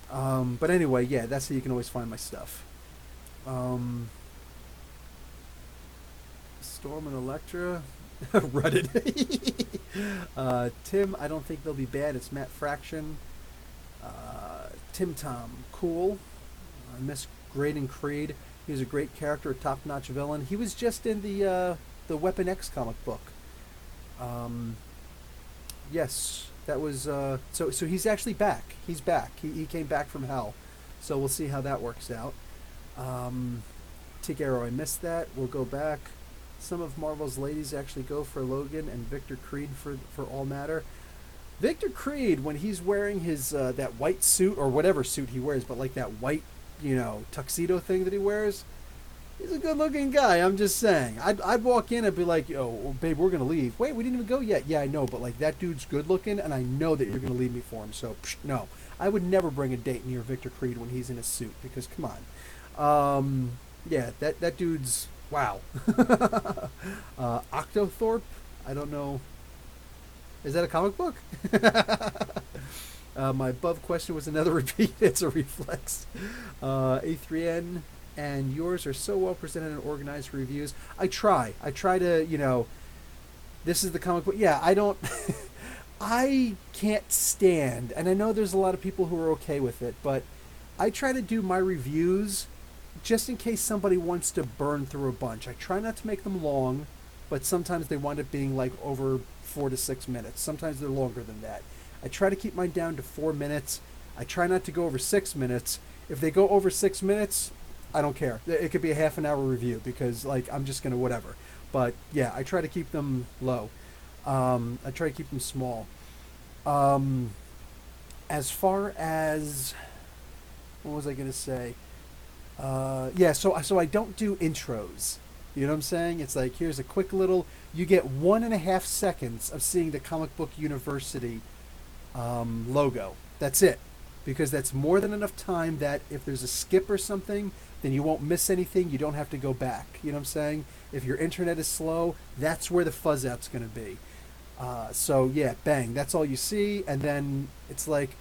But anyway, yeah, that's how you can always find my stuff. Storm and Elektra. Rutted. Tim, I don't think they'll be bad. It's Matt Fraction. Tim Tom, cool. I miss Graydon Creed. He was a great character, a top-notch villain. He was just in the Weapon X comic book. Yes, that was so he's actually back. He's back. He came back from hell. So we'll see how that works out. Tig Arrow, I missed that. We'll go back. Some of Marvel's ladies actually go for Logan and Victor Creed for all matter. Victor Creed, when he's wearing his that white suit or whatever suit he wears, but like that white, tuxedo thing that he wears, he's a good-looking guy. I'm just saying. I'd walk in and be like, "Yo, babe, we're gonna leave." Wait, we didn't even go yet. Yeah, I know, but like that dude's good-looking, and I know that you're gonna leave me for him. So no, I would never bring a date near Victor Creed when he's in a suit because come on. Yeah, that dude's. Wow. Octothorpe? I don't know. Is that a comic book? My above question was another repeat. It's a reflex. A3N and yours are so well presented and organized reviews. I try to, this is the comic book. Yeah, I don't... I can't stand, and I know there's a lot of people who are okay with it, but I try to do my reviews just in case somebody wants to burn through a bunch. I try not to make them long, but sometimes they wind up being like over 4 to 6 minutes. Sometimes they're longer than that. I try to keep mine down to 4 minutes. I try not to go over 6 minutes. If they go over 6 minutes, I don't care. It could be a half an hour review because like I'm just gonna whatever. But yeah, I try to keep them low. I try to keep them small. As far as what was I gonna say? So I don't do intros. You know what I'm saying? It's like, here's a quick little... You get 1.5 seconds of seeing the Comic Book University logo. That's it. Because that's more than enough time that if there's a skip or something, then you won't miss anything. You don't have to go back. You know what I'm saying? If your internet is slow, that's where the fuzz out's going to be. So, yeah, bang. That's all you see. And then it's like...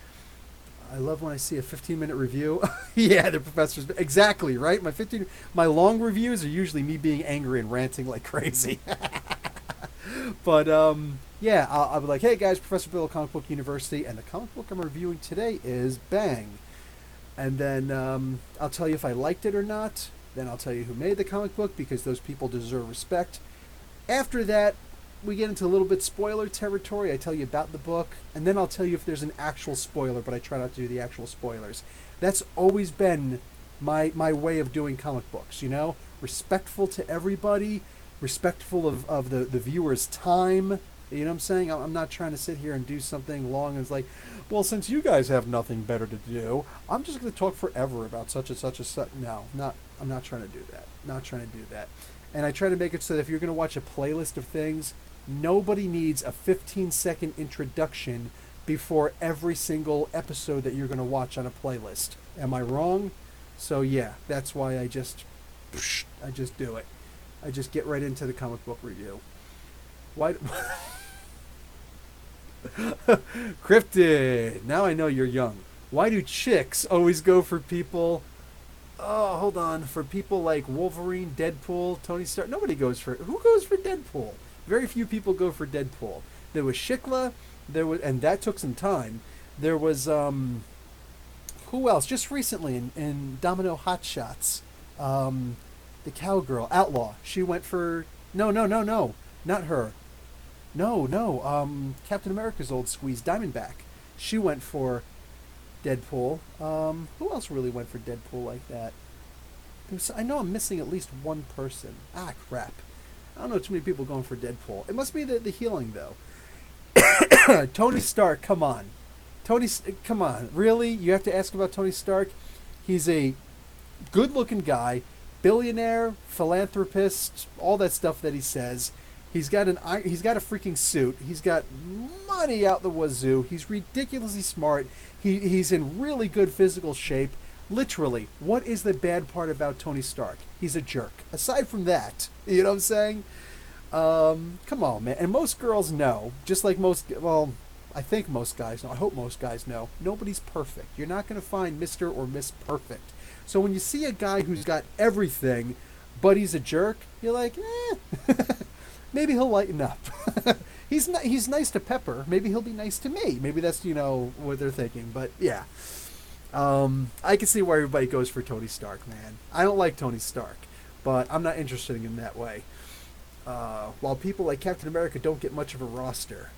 I love when I see a 15-minute review. Yeah, the professor's exactly right. My long reviews are usually me being angry and ranting like crazy. But yeah, I'll be like, "Hey guys, Professor Bill, Comic Book University, and the comic book I'm reviewing today is bang." And then I'll tell you if I liked it or not. Then I'll tell you who made the comic book because those people deserve respect. After that, we get into a little bit spoiler territory. I tell you about the book, and then I'll tell you if there's an actual spoiler, but I try not to do the actual spoilers. That's always been my way of doing comic books, Respectful to everybody, respectful of the viewer's time. You know what I'm saying? I'm not trying to sit here and do something long and it's like, well, since you guys have nothing better to do, I'm just going to talk forever about such and such a such. No, I'm not trying to do that. Not trying to do that. And I try to make it so that if you're going to watch a playlist of things, nobody needs a 15-second introduction before every single episode that you're going to watch on a playlist. Am I wrong? So yeah, that's why I just do it. I just get right into the comic book review. Why? Krypton. Now I know you're young. Why do chicks always go for people? Oh, hold on. For people like Wolverine, Deadpool, Tony Stark, nobody goes for. Who goes for Deadpool? Very few people go for Deadpool. There was s.h.i.e.l.d. And that took some time. There was who else? Just recently in Domino Hot Shots, the cowgirl Outlaw. She went for no, not her. No. Captain America's old squeeze, Diamondback. She went for Deadpool. Who else really went for Deadpool like that? I know I'm missing at least one person. Ah, crap. I don't know too many people going for Deadpool. It must be the healing, though. Tony Stark, come on. Come on. Really? You have to ask about Tony Stark? He's a good-looking guy, billionaire, philanthropist, all that stuff that he says. He's got a freaking suit. He's got money out the wazoo. He's ridiculously smart. He's in really good physical shape. Literally, what is the bad part about Tony Stark? He's a jerk. Aside from that, you know what I'm saying? Come on, man. And most girls know, just like I think most guys know. I hope most guys know. Nobody's perfect. You're not going to find Mr. or Miss Perfect. So when you see a guy who's got everything, but he's a jerk, you're like, maybe he'll lighten up. He's nice to Pepper. Maybe he'll be nice to me. Maybe that's what they're thinking. But yeah, I can see why everybody goes for Tony Stark, man. I don't like Tony Stark, but I'm not interested in him that way. While people like Captain America don't get much of a roster,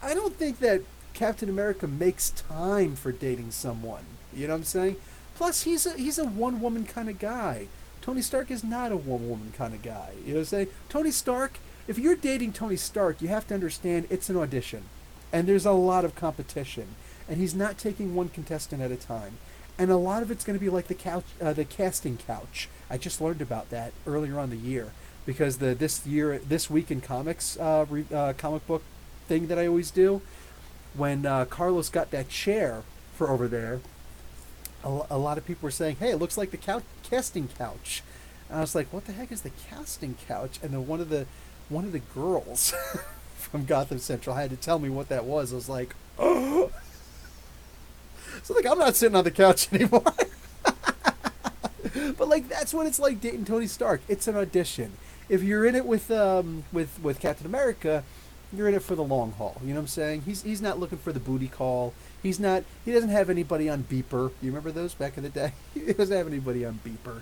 I don't think that Captain America makes time for dating someone. You know what I'm saying? Plus, he's a one woman kind of guy. Tony Stark is not a one woman kind of guy. You know what I'm saying? Tony Stark, if you're dating Tony Stark, you have to understand it's an audition. And there's a lot of competition. And he's not taking one contestant at a time. And a lot of it's going to be like the casting couch. I just learned about that earlier on the year. Because this week in comics comic book thing that I always do, when Carlos got that chair for over there, a lot of people were saying, hey, it looks like the casting couch. And I was like, what the heck is the casting couch? And then one of the girls from Gotham Central had to tell me what that was. I was like, oh. So I'm not sitting on the couch anymore. But that's what it's like dating Tony Stark. It's an audition. If you're in it with Captain America, you're in it for the long haul. You know what I'm saying? He's not looking for the booty call. He doesn't have anybody on beeper. You remember those back in the day? He doesn't have anybody on beeper.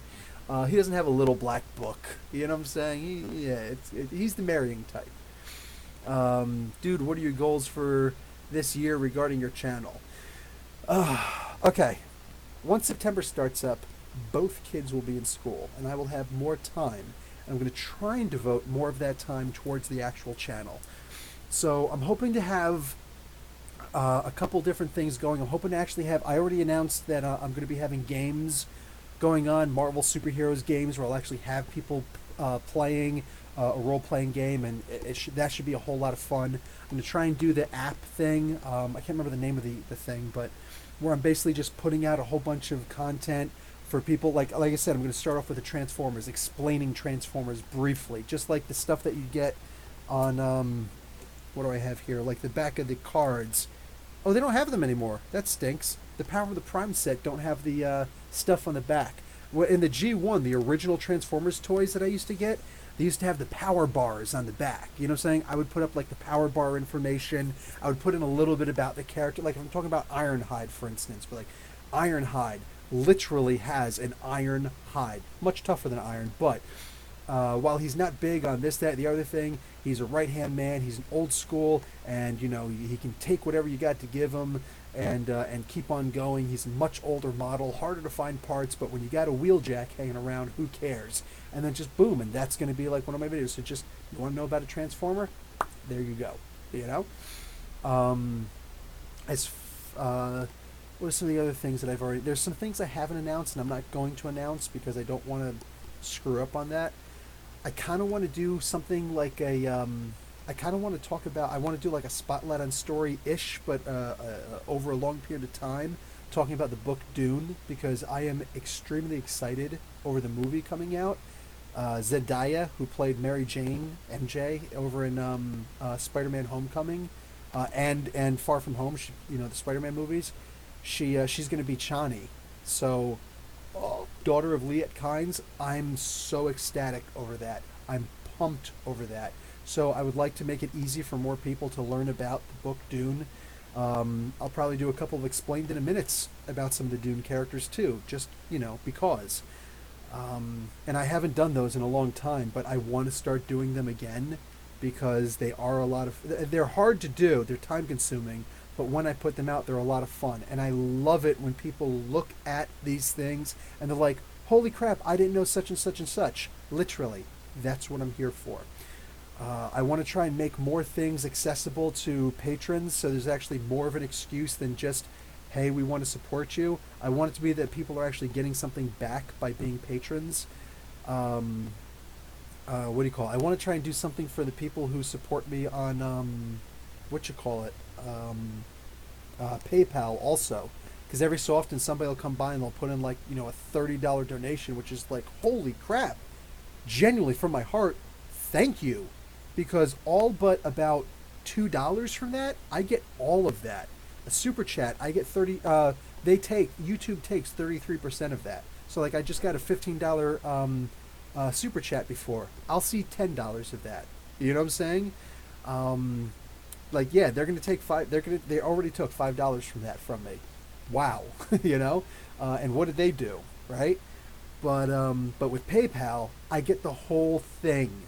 He doesn't have a little black book. You know what I'm saying? He's the marrying type. Dude, what are your goals for this year regarding your channel? Okay. Once September starts up, both kids will be in school, and I will have more time. And I'm going to try and devote more of that time towards the actual channel. So I'm hoping to have a couple different things going. I'm hoping to actually have. I already announced that I'm going to be having games going on, Marvel superheroes games, where I'll actually have people playing a role-playing game, and that should be a whole lot of fun. I'm going to try and do the app thing. I can't remember the name of the thing, but where I'm basically just putting out a whole bunch of content for people. Like I said, I'm going to start off with the Transformers, explaining Transformers briefly, just like the stuff that you get on what do I have here? Like the back of the cards. Oh, they don't have them anymore. That stinks. The Power of the Prime set don't have the stuff on the back. In the G1, the original Transformers toys that I used to get, they used to have the power bars on the back. You know what I'm saying? I would put up like the power bar information. I would put in a little bit about the character. Like if I'm talking about Ironhide, for instance, but like Ironhide literally has an iron hide. Much tougher than iron, but while he's not big on this, that, the other thing, he's a right-hand man. He's an old school, and he can take whatever you got to give him, and keep on going. He's a much older model, harder to find parts, but when you got a wheeljack hanging around, who cares? And then just boom, and that's going to be like one of my videos. So just, you want to know about a Transformer? There you go. What are some of the other things that I've already... There's some things I haven't announced, and I'm not going to announce because I don't want to screw up on that. I kind of want to do something like I kind of want to talk about... I want to do like a spotlight on story-ish, but over a long period of time, talking about the book Dune, because I am extremely excited over the movie coming out. Zendaya, who played Mary Jane, MJ, over in Spider-Man Homecoming, and Far From Home, the Spider-Man movies. she's going to be Chani. So, oh, daughter of Liet Kynes, I'm so ecstatic over that. I'm pumped over that. So I would like to make it easy for more people to learn about the book Dune. I'll probably do a couple of explained in a minutes about some of the Dune characters too, just because. And I haven't done those in a long time, but I want to start doing them again because they are a lot of. They're hard to do. They're time consuming, but when I put them out, they're a lot of fun, and I love it when people look at these things and they're like, "Holy crap! I didn't know such and such and such." Literally, that's what I'm here for. I want to try and make more things accessible to patrons, so there's actually more of an excuse than just, hey, we want to support you. I want it to be that people are actually getting something back by being patrons. What do you call it? I want to try and do something for the people who support me on, PayPal also. Because every so often somebody will come by and they'll put in like, a $30 donation, which is like, holy crap. Genuinely, from my heart, thank you. Because all but about $2 from that, I get all of that. A super chat, I get 30. YouTube takes 33% of that. So like I just got a $15 super chat before. I'll see $10 of that. You know what I'm saying? They're gonna take five. They already took $5 from that from me. Wow, And what did they do, right? But with PayPal, I get the whole thing.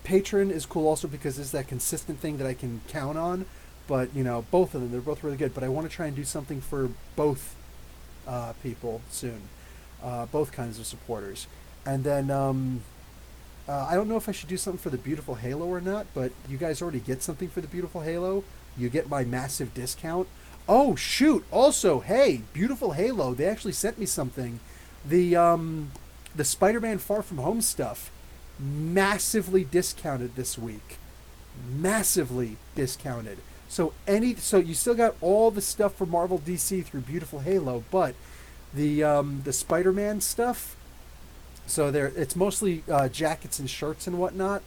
Patron is cool also because it's that consistent thing that I can count on. But both of them, they're both really good. But I want to try and do something for both people soon, both kinds of supporters. And then I don't know if I should do something for the Beautiful Halo or not. But you guys already get something for the Beautiful Halo. You get my massive discount. Oh shoot! Also, hey, Beautiful Halo, they actually sent me something. The Spider-Man Far From Home stuff, massively discounted this week. Massively discounted. So you still got all the stuff for Marvel DC through Beautiful Halo, but the Spider-Man stuff. So it's mostly jackets and shirts and whatnot.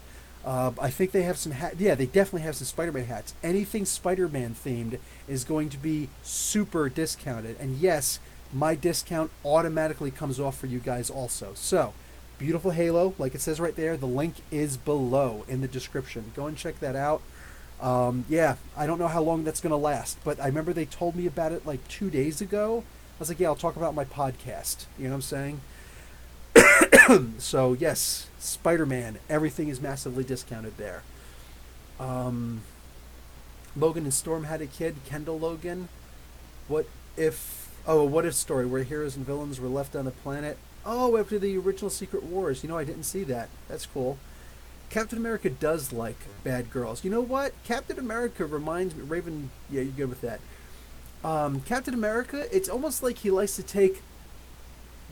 I think they have some hats. Yeah, they definitely have some Spider-Man hats. Anything Spider-Man themed is going to be super discounted. And yes, my discount automatically comes off for you guys also. So, Beautiful Halo, like it says right there, the link is below in the description. Go and check that out. I don't know how long that's going to last, but I remember they told me about it like 2 days ago. I was like, yeah, I'll talk about my podcast. You know what I'm saying? So, yes, Spider-Man, everything is massively discounted there. Logan and Storm had a kid, Kendall Logan. What if story where heroes and villains were left on a planet? Oh, after the original Secret Wars. I didn't see that. That's cool. Captain America does like bad girls. You know what? Captain America reminds me... Raven, yeah, you're good with that. Captain America, it's almost like he likes to take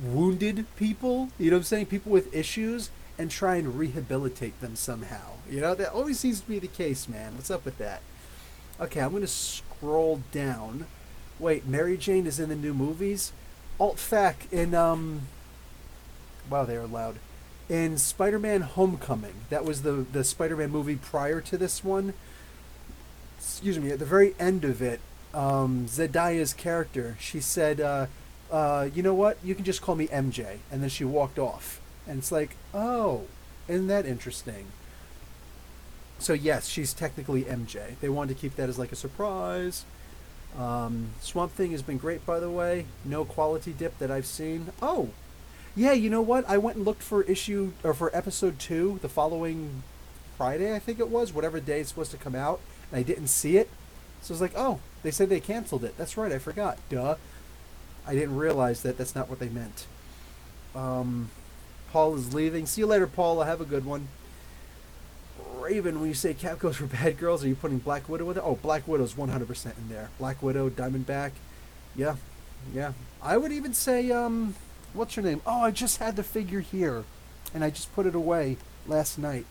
wounded people, you know what I'm saying? People with issues, and try and rehabilitate them somehow. That always seems to be the case, man. What's up with that? Okay, I'm going to scroll down. Wait, Mary Jane is in the new movies? Alt-fac in, wow, they are loud. In Spider-Man Homecoming, that was the Spider-Man movie prior to this one. Excuse me, at the very end of it, Zendaya's character, she said, you know what? You can just call me MJ. And then she walked off. And it's like, oh, isn't that interesting? So yes, she's technically MJ. They wanted to keep that as like a surprise. Swamp Thing has been great, by the way. No quality dip that I've seen. Oh, yeah, you know what? I went and looked for episode 2 the following Friday, I think it was, whatever day it's supposed to come out, and I didn't see it. So I was like, oh, they said they canceled it. That's right, I forgot. Duh. I didn't realize that that's not what they meant. Paul is leaving. See you later, Paul. Have a good one. Raven, when you say Cap goes for bad girls, are you putting Black Widow in there? Oh, Black Widow's 100% in there. Black Widow, Diamondback. Yeah. I would even say, what's her name? Oh, I just had the figure here, and I just put it away last night.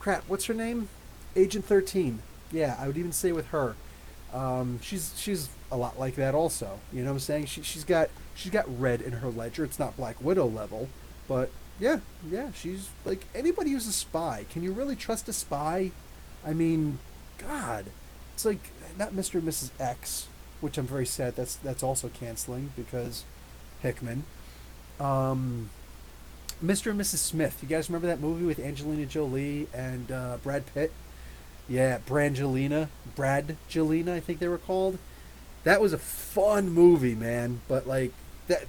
Crap, what's her name? Agent 13. Yeah, I would even say with her. She's a lot like that also. You know what I'm saying? She's got red in her ledger. It's not Black Widow level, but yeah, she's like anybody who's a spy. Can you really trust a spy? I mean, God, It's like not Mr. and Mrs. X, which I'm very sad that's also canceling because Hickman. Um, Mr. and Mrs. Smith. You guys remember that movie with Angelina Jolie and Brad Pitt? Yeah, Bradgelina, I think they were called. That was a fun movie, man. But like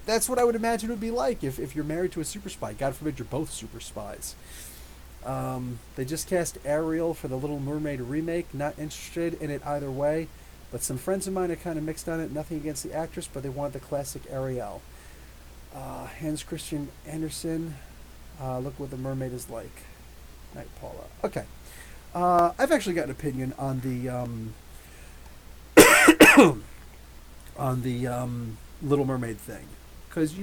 that's what I would imagine it would be like if you're married to a super spy. God forbid you're both super spies. They just cast Ariel for the Little Mermaid remake. Not interested in it either way. But some friends of mine are kind of mixed on it. Nothing against the actress, but they want the classic Ariel. Hans Christian Andersen. Look what the mermaid is like. Night Paula. Okay. I've actually got an opinion on the Little Mermaid thing, because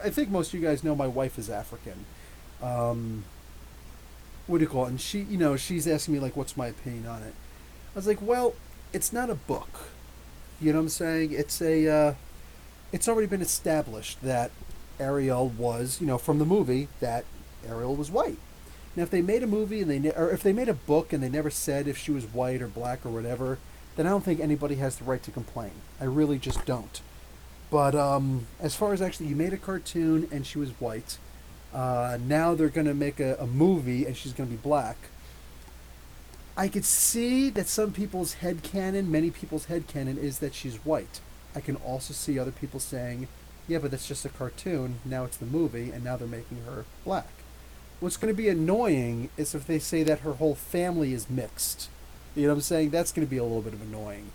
I think most of you guys know my wife is African. What do you call it? And she's asking me like, what's my opinion on it? I was like, well, it's not a book. You know what I'm saying? It's already been established that Ariel was, from the movie, that Ariel was white. Now, if they made a movie or if they made a book and they never said if she was white or black or whatever, then I don't think anybody has the right to complain. I really just don't. But as far as actually, you made a cartoon and she was white. Now they're going to make a movie and she's going to be black. I could see that many people's headcanon is that she's white. I can also see other people saying, yeah, but that's just a cartoon. Now it's the movie, and now they're making her black. What's going to be annoying is if they say that her whole family is mixed. You know what I'm saying? That's going to be a little bit of annoying.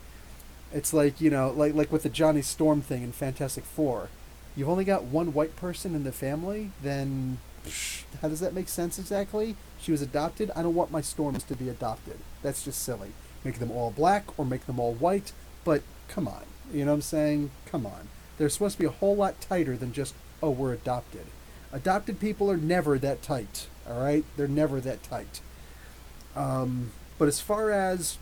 It's like, like with the Johnny Storm thing in Fantastic Four. You've only got one white person in the family, then how does that make sense exactly? She was adopted. I don't want my Storms to be adopted. That's just silly. Make them all black or make them all white, but come on. You know what I'm saying? Come on. They're supposed to be a whole lot tighter than just, oh, we're adopted. Adopted people are never that tight, all right? They're never that tight. But as far as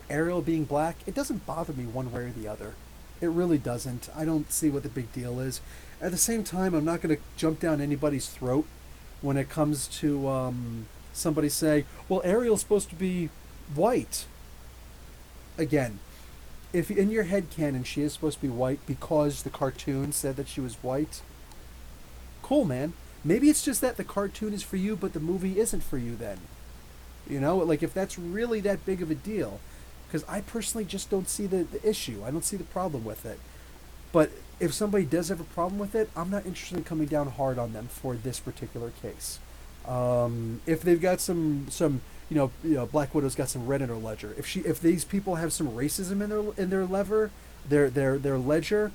Ariel being black, it doesn't bother me one way or the other. It really doesn't. I don't see what the big deal is. At the same time, I'm not going to jump down anybody's throat when it comes to somebody saying, well, Ariel's supposed to be white. Again, if in your head canon she is supposed to be white because the cartoon said that she was white, cool, man. Maybe it's just that the cartoon is for you, but the movie isn't for you then. Like if that's really that big of a deal. Because I personally just don't see the issue. I don't see the problem with it. But if somebody does have a problem with it, I'm not interested in coming down hard on them for this particular case. If they've got some Black Widow's got some red in her ledger. If these people have some racism in their ledger,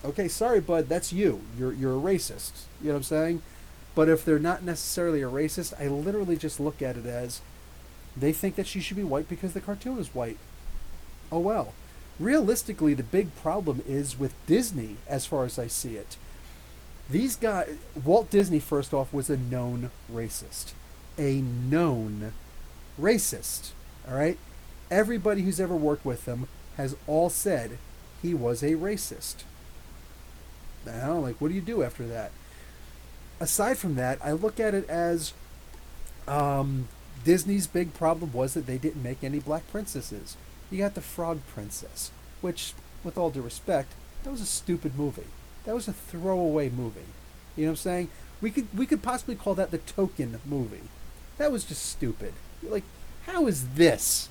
okay, sorry, bud, that's you. You're a racist. You know what I'm saying? But if they're not necessarily a racist, I literally just look at it as they think that she should be white because the cartoon is white. Oh well. Realistically, the big problem is with Disney, as far as I see it. These guys, Walt Disney, first off, was a known racist. A known racist. All right? Everybody who's ever worked with him has all said he was a racist. Now, like, what do you do after that? Aside from that, I look at it as Disney's big problem was that they didn't make any black princesses. You got the Frog Princess, which, with all due respect, that was a stupid movie. That was a throwaway movie. You know what I'm saying? We could possibly call that the Token movie. That was just stupid. Like, how is this?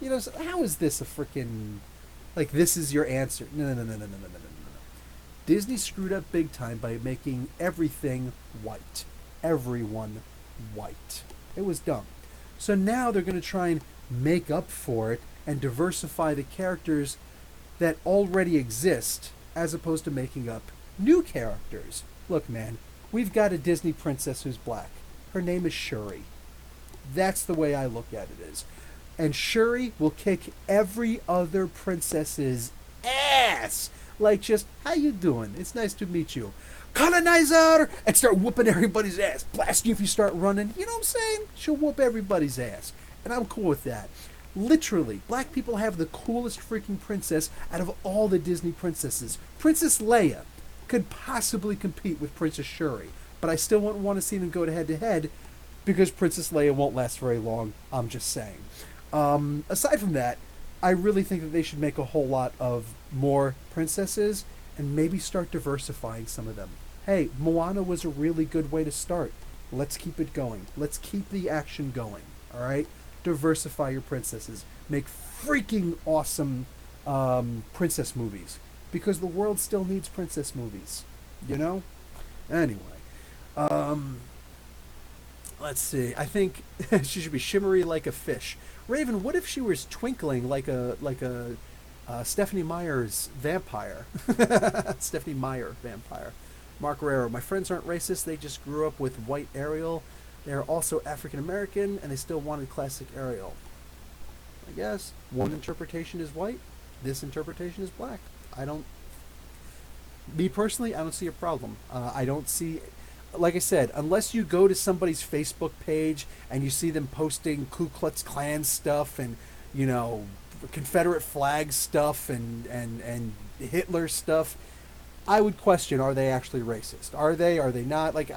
How is this a freaking... Like, this is your answer. No. Disney screwed up big time by making everything white. Everyone white. It was dumb. So now they're going to try and make up for it and diversify the characters that already exist as opposed to making up new characters. Look, man, we've got a Disney princess who's black. Her name is Shuri. That's the way I look at it is. And Shuri will kick every other princess's ass. Like, just, how you doing? It's nice to meet you. Colonizer! And start whooping everybody's ass. Blast you if you start running. You know what I'm saying? She'll whoop everybody's ass. And I'm cool with that. Literally, black people have the coolest freaking princess out of all the Disney princesses. Princess Leia could possibly compete with Princess Shuri. But I still wouldn't want to see them go head-to-head because Princess Leia won't last very long. I'm just saying. Aside from that, I really think that they should make a whole lot of more princesses and maybe start diversifying some of them. Hey, Moana was a really good way to start. Let's keep it going. Let's keep the action going. All right? Diversify your princesses. Make freaking awesome princess movies. Because the world still needs princess movies. You know? Anyway. Let's see. I think she should be shimmery like a fish. Raven, what if she was twinkling like a Stephanie Meyer's vampire? Stephanie Meyer vampire. Mark Herrero. My friends aren't racist. They just grew up with white Ariel. They're also African American, and they still wanted classic Ariel. I guess one interpretation is white. This interpretation is black. Me personally, I don't see a problem. I don't see, like I said, unless you go to somebody's Facebook page and you see them posting Ku Klux Klan stuff and, you know, Confederate flag stuff and Hitler stuff, I would question, are they actually racist? Are they not? Like,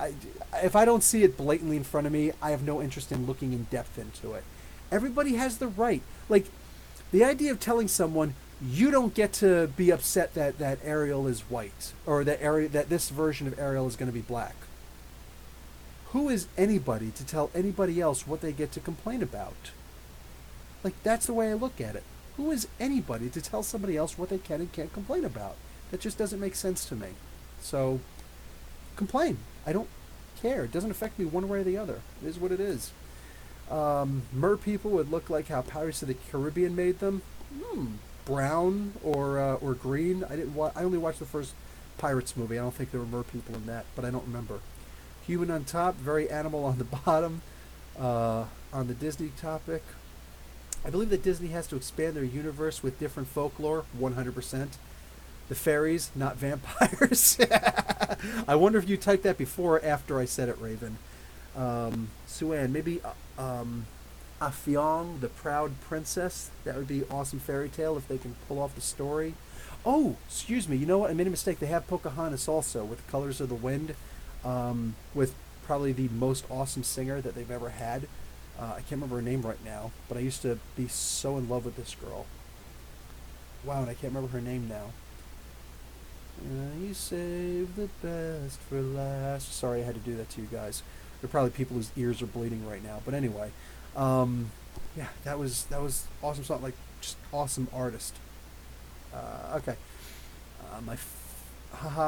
if I don't see it blatantly in front of me, I have no interest in looking in depth into it. Everybody has the right. Like, the idea of telling someone, you don't get to be upset that Ariel is white, or that this version of Ariel is going to be black. Who is anybody to tell anybody else what they get to complain about? Like, that's the way I look at it. Who is anybody to tell somebody else what they can and can't complain about? That just doesn't make sense to me. So, complain. I don't care. It doesn't affect me one way or the other. It is what it is. Mer people would look like how Pirates of the Caribbean made them. Brown or green. I only watched the first Pirates movie. I don't think there were mer people in that, but I don't remember. Human on top, very animal on the bottom. On the Disney topic, I believe that Disney has to expand their universe with different folklore. 100%. The fairies, not vampires. I wonder if you typed that before or after I said it, Raven. Suan, maybe Afiong, the Proud Princess. That would be awesome fairy tale if they can pull off the story. Oh, excuse me. You know what? I made a mistake. They have Pocahontas also with Colors of the Wind, with probably the most awesome singer that they've ever had. I can't remember her name right now, but I used to be so in love with this girl. Wow, and I can't remember her name now. You save the best for last. Sorry I had to do that to you guys. There are probably people whose ears are bleeding right now. But anyway, yeah, that was awesome song. Like, just awesome artist. Okay.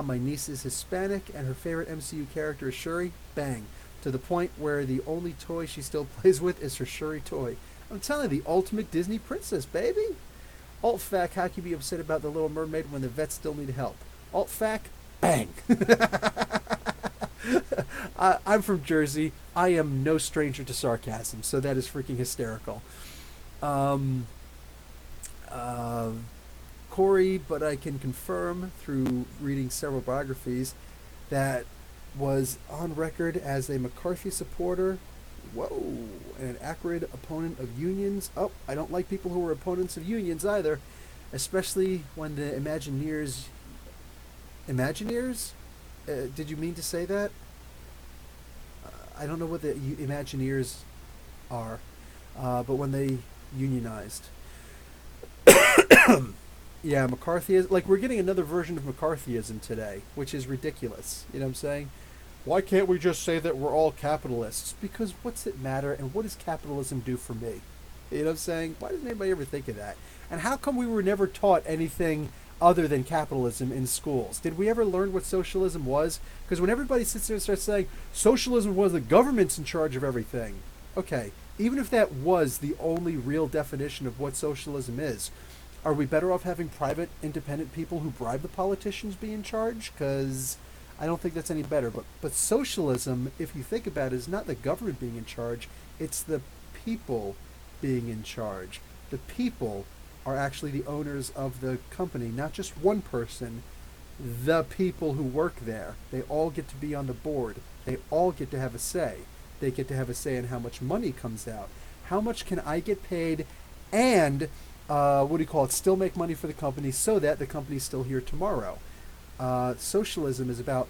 My niece is Hispanic, and her favorite MCU character is Shuri. Bang. To the point where the only toy she still plays with is her Shuri toy. I'm telling you, the ultimate Disney princess, baby. Alt-fac, how can you be upset about the Little Mermaid when the vets still need help? Alt-fac, bang. I'm from Jersey. I am no stranger to sarcasm, so that is freaking hysterical. Corey, but I can confirm through reading several biographies that was on record as a McCarthy supporter. Whoa, and an acrid opponent of unions. Oh, I don't like people who are opponents of unions either, especially when the Imagineers... Imagineers? Did you mean to say that? I don't know what the Imagineers are, but when they unionized. Yeah, McCarthy is... Like, we're getting another version of McCarthyism today, which is ridiculous. You know what I'm saying? Why can't we just say that we're all capitalists? Because what's it matter, and what does capitalism do for me? You know what I'm saying? Why doesn't anybody ever think of that? And how come we were never taught anything other than capitalism in schools? Did we ever learn what socialism was? Because when everybody sits there and starts saying, socialism was the government's in charge of everything. Okay, even if that was the only real definition of what socialism is, are we better off having private, independent people who bribe the politicians be in charge? Because I don't think that's any better. But socialism, if you think about it, is not the government being in charge. It's the people being in charge. The people are actually the owners of the company, not just one person. The people who work there, they all get to be on the board. They all get to have a say. They get to have a say in how much money comes out. How much can I get paid and, still make money for the company so that the company's still here tomorrow. Socialism is about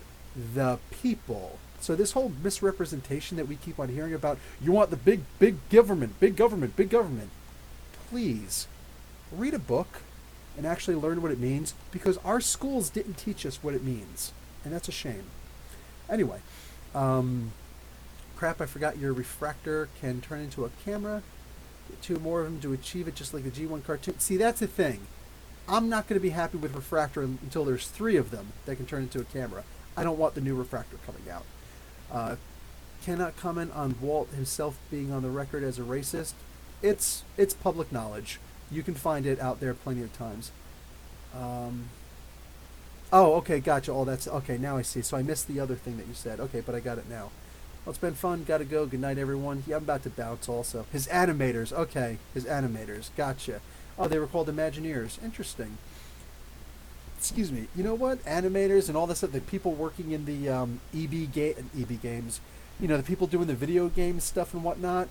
the people. So this whole misrepresentation that we keep on hearing about, you want the big government, big government, big government. Please, read a book and actually learn what it means, because our schools didn't teach us what it means, and that's a shame. Anyway, crap, I forgot your refractor can turn into a camera. Get two more of them to achieve it, just like the G1 cartoon. See, that's the thing. I'm not going to be happy with refractor until there's three of them that can turn into a camera. I don't want the new refractor coming out. Cannot comment on Walt himself being on the record as a racist. It's public knowledge. You can find it out there plenty of times. Oh, okay, gotcha. Oh, that's okay. Now I see. So I missed the other thing that you said. Okay, but I got it now. Well, it's been fun. Gotta go. Good night, everyone. Yeah, I'm about to bounce also. His animators. Okay, his animators. Gotcha. Oh, they were called Imagineers. Interesting. Excuse me. You know what? Animators and all this stuff. The people working in the EB games. You know, the people doing the video game stuff and whatnot.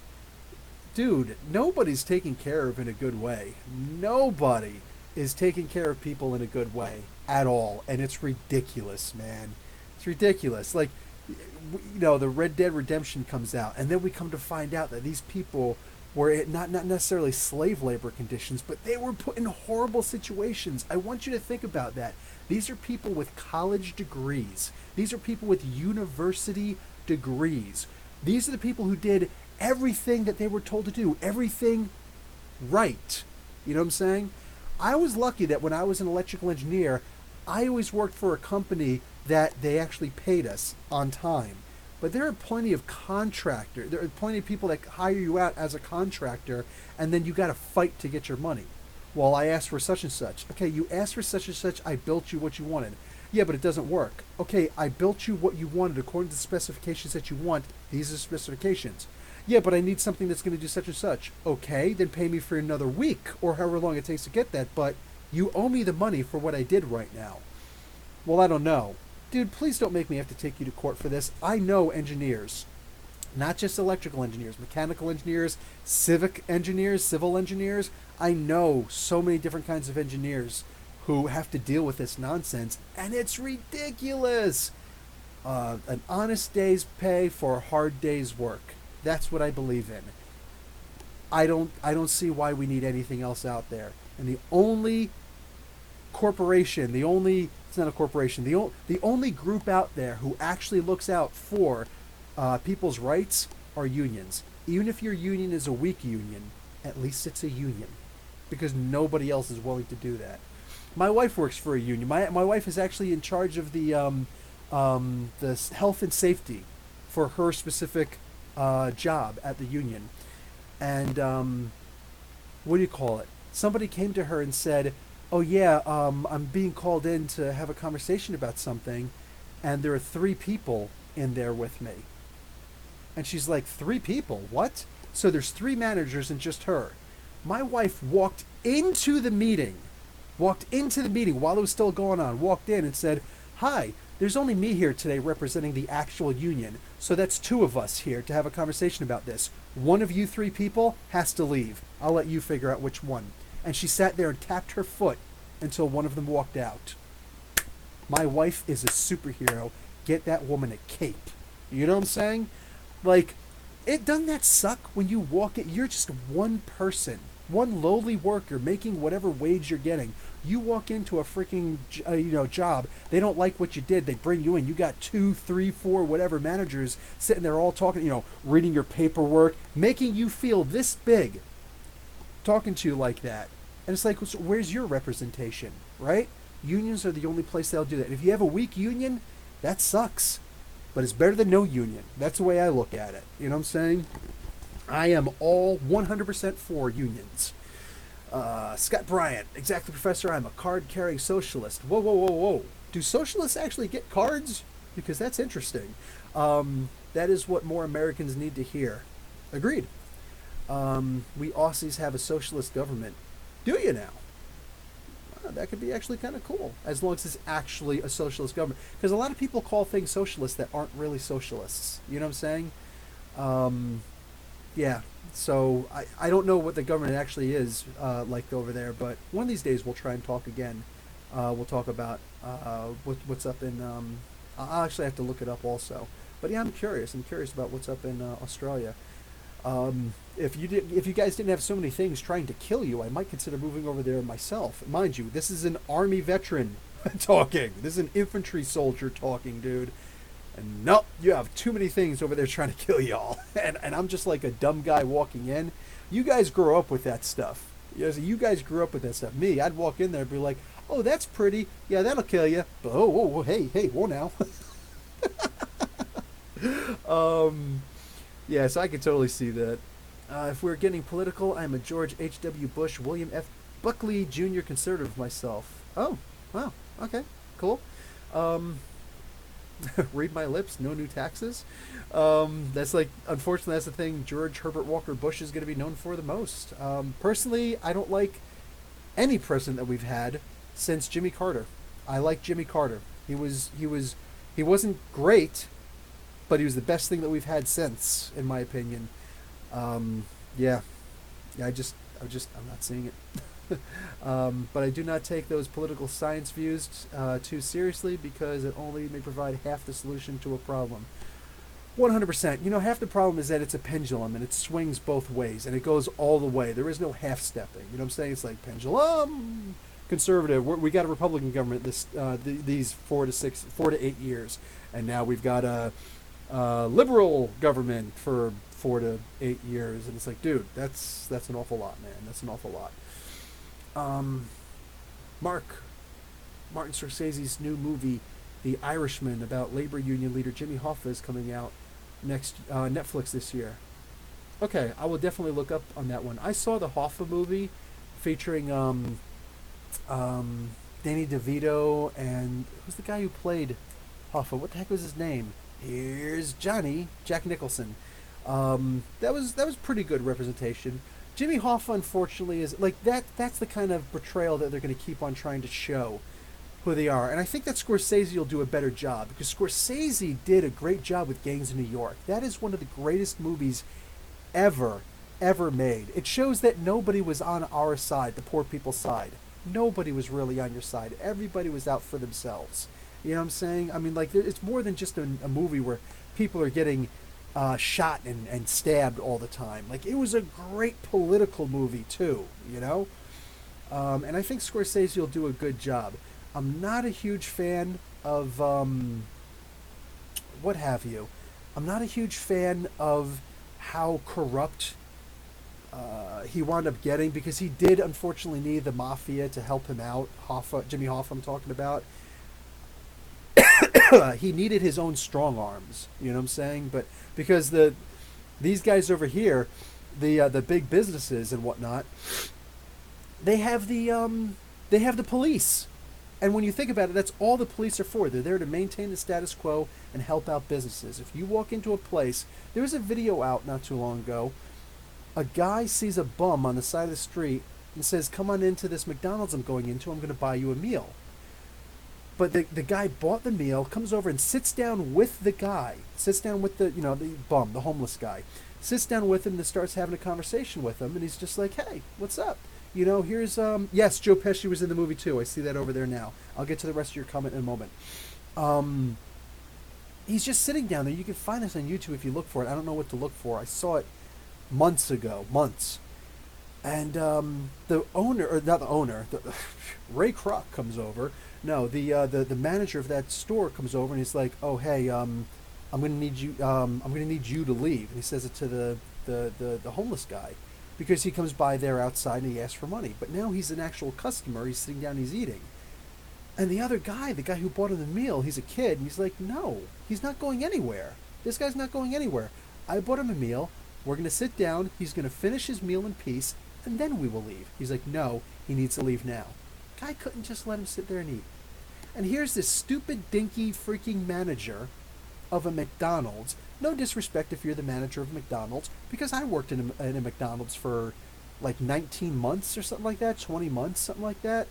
Dude, nobody's taken care of in a good way. Nobody is taking care of people in a good way at all. And it's ridiculous, man. It's ridiculous. Like, you know, the Red Dead Redemption comes out, and then we come to find out that these people were not necessarily slave labor conditions, but they were put in horrible situations. I want you to think about that. These are people with college degrees. These are people with university degrees. These are the people who did everything that they were told to do, everything right. You know what I'm saying? I was lucky that when I was an electrical engineer, I always worked for a company that they actually paid us on time. But there are plenty of contractors. There are plenty of people that hire you out as a contractor, and then you got to fight to get your money. Well, I asked for such and such. Okay, you asked for such and such. I built you what you wanted. Yeah, but it doesn't work. Okay, I built you what you wanted according to the specifications that you want. These are the specifications. Yeah, but I need something that's going to do such and such. Okay, then pay me for another week or however long it takes to get that. But you owe me the money for what I did right now. Well, I don't know. Dude, please don't make me have to take you to court for this. I know engineers, not just electrical engineers, mechanical engineers, civil engineers. I know so many different kinds of engineers who have to deal with this nonsense, and it's ridiculous. An honest day's pay for a hard day's work. That's what I believe in. I don't see why we need anything else out there. And the only corporation, it's not a corporation, the only group out there who actually looks out for people's rights are unions. Even if your union is a weak union, at least it's a union, because nobody else is willing to do that. My wife works for a union. My wife is actually in charge of the health and safety for her specific job at the union. And what do you call it? Somebody came to her and said, oh yeah, I'm being called in to have a conversation about something, and there are 3 people in there with me. And she's like, 3 people? What? So there's 3 managers and just her. My wife walked into the meeting while it was still going on, walked in and said, hi, there's only me here today representing the actual union, so that's 2 of us here to have a conversation about this. One of you 3 people has to leave. I'll let you figure out which one. And she sat there and tapped her foot until one of them walked out. My wife is a superhero. Get that woman a cape. You know what I'm saying? Like, doesn't that suck when you walk in? You're just one person, one lowly worker making whatever wage you're getting. You walk into a freaking job. They don't like what you did. They bring you in. You got 2, 3, 4, whatever managers sitting there all talking, reading your paperwork, making you feel this big, talking to you like that. And it's like, so where's your representation, right? Unions are the only place they'll do that. And if you have a weak union, that sucks. But it's better than no union. That's the way I look at it. You know what I'm saying? I am all 100% for unions. Scott Bryant, exactly, Professor. I'm a card-carrying socialist. Whoa, whoa, whoa, whoa. Do socialists actually get cards? Because that's interesting. That is what more Americans need to hear. Agreed. We Aussies have a socialist government. Do you now? That could be actually kind of cool, as long as it's actually a socialist government. Because a lot of people call things socialist that aren't really socialists. You know what I'm saying? Yeah. So I don't know what the government actually is like over there, but one of these days we'll try and talk again. We'll talk about what's up in... I'll actually have to look it up also. But yeah, I'm curious. I'm curious about what's up in Australia. If you guys didn't have so many things trying to kill you, I might consider moving over there myself. Mind you, this is an army veteran talking. This is an infantry soldier talking, dude. And no, you have too many things over there trying to kill y'all. And I'm just like a dumb guy walking in. You guys grow up with that stuff. You guys grew up with that stuff. Me, I'd walk in there and be like, oh, that's pretty. Yeah, that'll kill you. But oh, hey, whoa now. Yeah, so I could totally see that. If we're getting political, I'm a George H.W. Bush, William F. Buckley Jr. conservative myself. Oh, wow. Okay, cool. Um, read my lips, no new taxes. That's like, unfortunately, that's the thing George Herbert Walker Bush is going to be known for the most. Personally, I don't like any president that we've had since Jimmy Carter. I like Jimmy Carter. He wasn't great, but he was the best thing that we've had since, in my opinion. Yeah, yeah. I'm not seeing it. But I do not take those political science views too seriously because it only may provide half the solution to a problem. 100%. You know, half the problem is that it's a pendulum and it swings both ways and it goes all the way. There is no half stepping. You know what I'm saying? It's like pendulum, conservative. We got a Republican government these 4 to 8 years, and now we've got a liberal government for 4 to 8 years, and it's like, dude, that's an awful lot, man. That's an awful lot. Um, Martin Scorsese's new movie, The Irishman, about labor union leader Jimmy Hoffa, is coming out next Netflix this year. Okay, I will definitely look up on that one. I saw the Hoffa movie featuring Danny DeVito and who's the guy who played Hoffa? What the heck was his name? Here's Jack Nicholson. That was pretty good representation. Jimmy Hoffa, unfortunately, is like that. That's the kind of portrayal that they're going to keep on trying to show who they are, and I think that Scorsese will do a better job because Scorsese did a great job with Gangs of New York. That is one of the greatest movies ever made. It shows that nobody was on our side, the poor people's side. Nobody was really on your side. Everybody was out for themselves. You know what I'm saying? I mean, like, it's more than just a movie where people are getting shot and stabbed all the time. Like, it was a great political movie, too, you know? And I think Scorsese will do a good job. I'm not a huge fan of, what have you. I'm not a huge fan of how corrupt he wound up getting because he did, unfortunately, need the mafia to help him out. Jimmy Hoffa, I'm talking about. He needed his own strong arms. You know what I'm saying? But because these guys over here, the big businesses and whatnot, they have the police. And when you think about it, that's all the police are for. They're there to maintain the status quo and help out businesses. If you walk into a place, there was a video out not too long ago. A guy sees a bum on the side of the street and says, "Come on into this McDonald's I'm going into. I'm going to buy you a meal." But the guy bought the meal, comes over and sits down with the guy, sits down with the bum, the homeless guy, sits down with him and starts having a conversation with him, and he's just like, "Hey, what's up? Here's yes, Joe Pesci was in the movie too. I see that over there now. I'll get to the rest of your comment in a moment." He's just sitting down there. You can find this on YouTube if you look for it. I don't know what to look for. I saw it months ago, and the owner, or not the owner, Ray Kroc comes over. No, the manager of that store comes over and he's like, "Oh, hey, I'm gonna need you. I'm gonna need you to leave." And he says it to the homeless guy, because he comes by there outside and he asks for money. But now he's an actual customer. He's sitting down, he's eating. And the other guy, the guy who bought him the meal, he's a kid, and he's like, "No, he's not going anywhere. This guy's not going anywhere. I bought him a meal. We're going to sit down. He's going to finish his meal in peace, and then we will leave." He's like, "No, he needs to leave now." Guy couldn't just let him sit there and eat. And here's this stupid, dinky, freaking manager of a McDonald's. No disrespect if you're the manager of McDonald's, because I worked in a McDonald's for like 19 months or something like that, 20 months, something like that.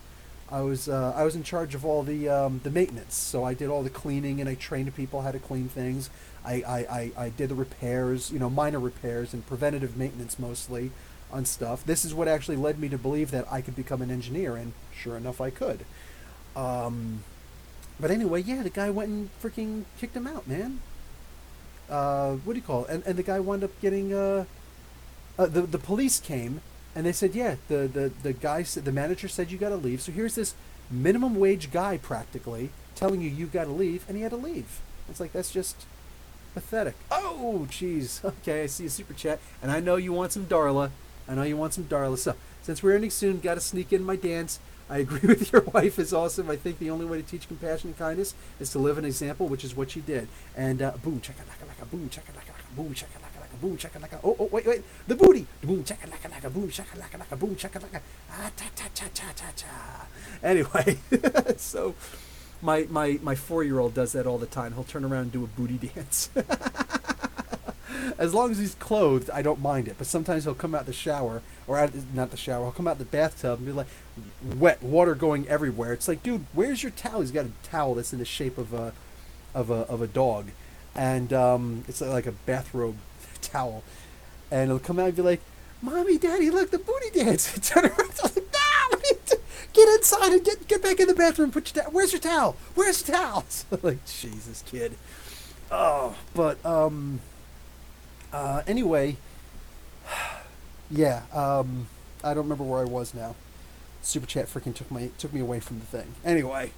I was in charge of all the maintenance, so I did all the cleaning and I trained people how to clean things. I did the repairs, minor repairs and preventative maintenance mostly on stuff. This is what actually led me to believe that I could become an engineer, and sure enough, I could. But anyway, yeah, the guy went and freaking kicked him out, man. What do you call it? And the guy wound up getting The police came and they said, yeah, the guy said, the manager said you got to leave. So here's this minimum wage guy practically telling you got to leave, and he had to leave. It's like, that's just pathetic. Oh, jeez. Okay, I see a super chat, and I know you want some Darla. I know you want some Darla. So since we're ending soon, got to sneak in my dance. I agree with your wife is awesome. I think the only way to teach compassion and kindness is to live an example, which is what she did. And boom, chaka laka laka, boom, chaka laka laka, boom, chaka laka laka, boom, chaka laka. Oh, wait, the booty. Boom, chaka laka laka, boom, chaka laka laka, boom, chaka laka. Ah, ta ta ta ta ta ta. Anyway, so my 4-year-old does that all the time. He'll turn around and do a booty dance. As long as he's clothed, I don't mind it. But sometimes he'll come out the shower, or not the shower, he'll come out the bathtub and be like, wet, water going everywhere. It's like, dude, where's your towel? He's got a towel that's in the shape of a dog, and it's like a bathrobe towel. And he'll come out and be like, Mommy, Daddy, look, the booty dance. Turn around, I'm like, no, get inside and get back in the bathroom. Put your where's your towel? Where's the towel? So like, Jesus, kid. Oh, but anyway, yeah, I don't remember where I was now. Super Chat freaking took me away from the thing. Anyway,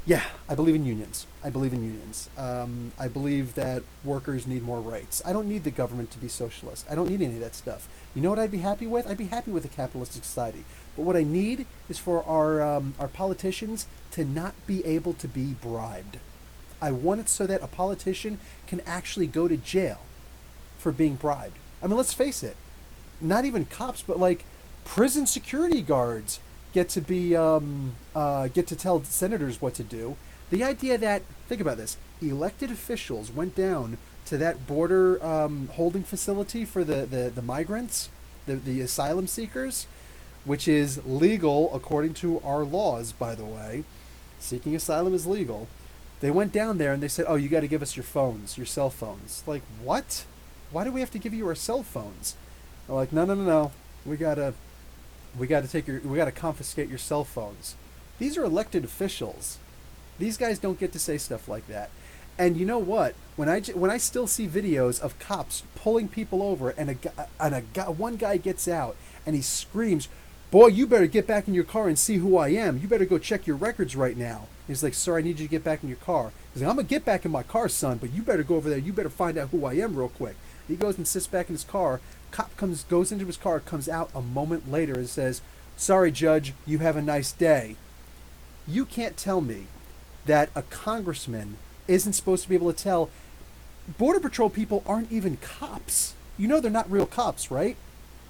yeah, I believe in unions. I believe that workers need more rights. I don't need the government to be socialist. I don't need any of that stuff. You know what I'd be happy with? I'd be happy with a capitalistic society. But what I need is for our politicians to not be able to be bribed. I want it so that a politician can actually go to jail for being bribed. I mean, let's face it. Not even cops, but like prison security guards get to be get to tell senators what to do. The idea that, think about this, elected officials went down to that border holding facility for the migrants, the asylum seekers, which is legal according to our laws, by the way. Seeking asylum is legal. They went down there and they said, "Oh, you got to give us your phones, your cell phones." Like, what? Why do we have to give you our cell phones? They're like, no. We gotta confiscate your cell phones. These are elected officials. These guys don't get to say stuff like that. And you know what? When I still see videos of cops pulling people over, and one guy gets out and he screams, "Boy, you better get back in your car and see who I am. You better go check your records right now." He's like, "Sir, I need you to get back in your car." He's like, "I'm gonna get back in my car, son, but you better go over there. You better find out who I am real quick." He goes and sits back in his car. Cop goes into his car, comes out a moment later and says, "Sorry, Judge, you have a nice day." You can't tell me that a congressman isn't supposed to be able to tell. Border Patrol people aren't even cops. You know they're not real cops, right?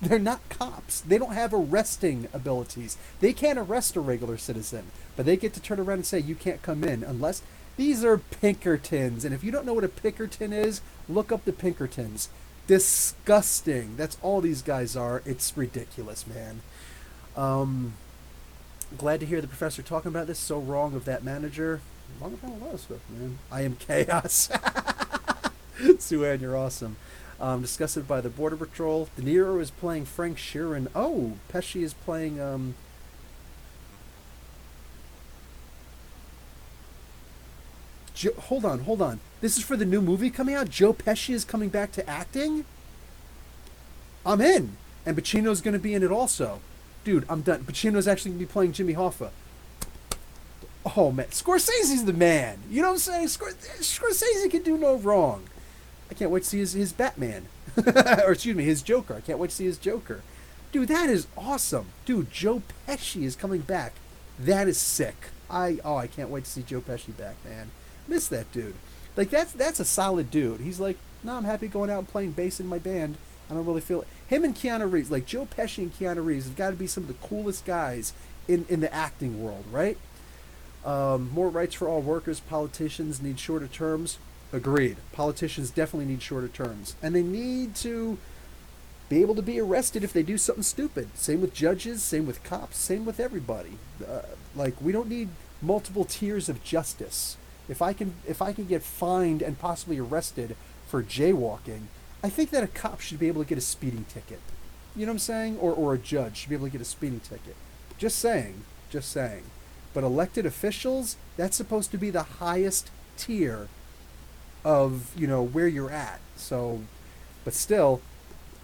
They're not cops. They don't have arresting abilities. They can't arrest a regular citizen, but they get to turn around and say, "You can't come in unless..." These are Pinkertons, and if you don't know what a Pinkerton is, look up the Pinkertons. Disgusting. That's all these guys are. It's ridiculous, man. Glad to hear the professor talking about this. So wrong of that manager. Wrong about a lot of stuff, man. I am chaos. Sue-Ann, you're awesome. Disgusted by the Border Patrol. De Niro is playing Frank Sheeran. Oh, Pesci is playing... Hold on. This is for the new movie coming out? Joe Pesci is coming back to acting? I'm in. And Pacino's going to be in it also. Dude, I'm done. Pacino's actually going to be playing Jimmy Hoffa. Oh, man. Scorsese's the man. You know what I'm saying? Scorsese can do no wrong. I can't wait to see his Batman. Or, excuse me, his Joker. I can't wait to see his Joker. Dude, that is awesome. Dude, Joe Pesci is coming back. That is sick. I can't wait to see Joe Pesci back, man. Miss that dude. Like, that's a solid dude. He's like, "No, I'm happy going out and playing bass in my band. I don't really feel it." Him and Keanu Reeves, like Joe Pesci and Keanu Reeves, have got to be some of the coolest guys in the acting world, right? More rights for all workers. Politicians need shorter terms. Agreed. Politicians definitely need shorter terms. And they need to be able to be arrested if they do something stupid. Same with judges, same with cops, same with everybody. Like, we don't need multiple tiers of justice. If I can get fined and possibly arrested for jaywalking, I think that a cop should be able to get a speeding ticket. You know what I'm saying? Or a judge should be able to get a speeding ticket. Just saying. But elected officials, that's supposed to be the highest tier of, where you're at. So, but still,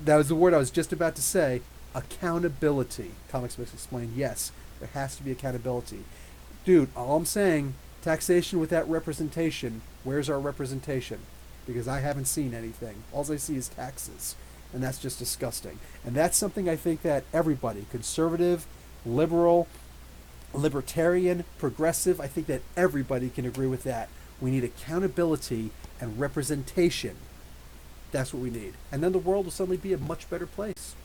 That was the word I was just about to say. Accountability. Comics Books Explained. Yes, there has to be accountability. Dude, all I'm saying, taxation without representation. Where's our representation? Because I haven't seen anything. All I see is taxes. And that's just disgusting. And that's something I think that everybody, conservative, liberal, libertarian, progressive, I think that everybody can agree with that. We need accountability and representation. That's what we need. And then the world will suddenly be a much better place.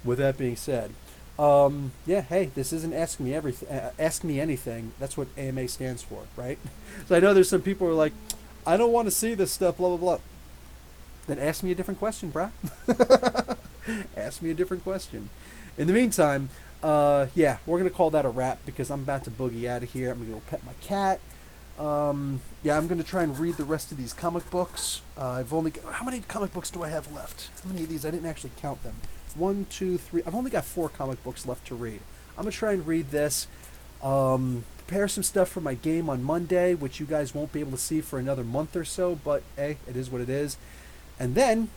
With that being said, yeah, hey, this isn't Ask Me Everything. Ask Me Anything. That's what AMA stands for, right? So I know there's some people who are like, I don't want to see this stuff, blah, blah, blah. Then ask me a different question, brah. Ask me a different question. In the meantime, yeah, we're going to call that a wrap because I'm about to boogie out of here. I'm going to go pet my cat. Yeah, I'm going to try and read the rest of these comic books. I've only got, how many comic books do I have left? How many of these? I didn't actually count them. 1, 2, 3. I've only got 4 comic books left to read. I'm going to try and read this. Prepare some stuff for my game on Monday, which you guys won't be able to see for another month or so, but hey, it is what it is. And then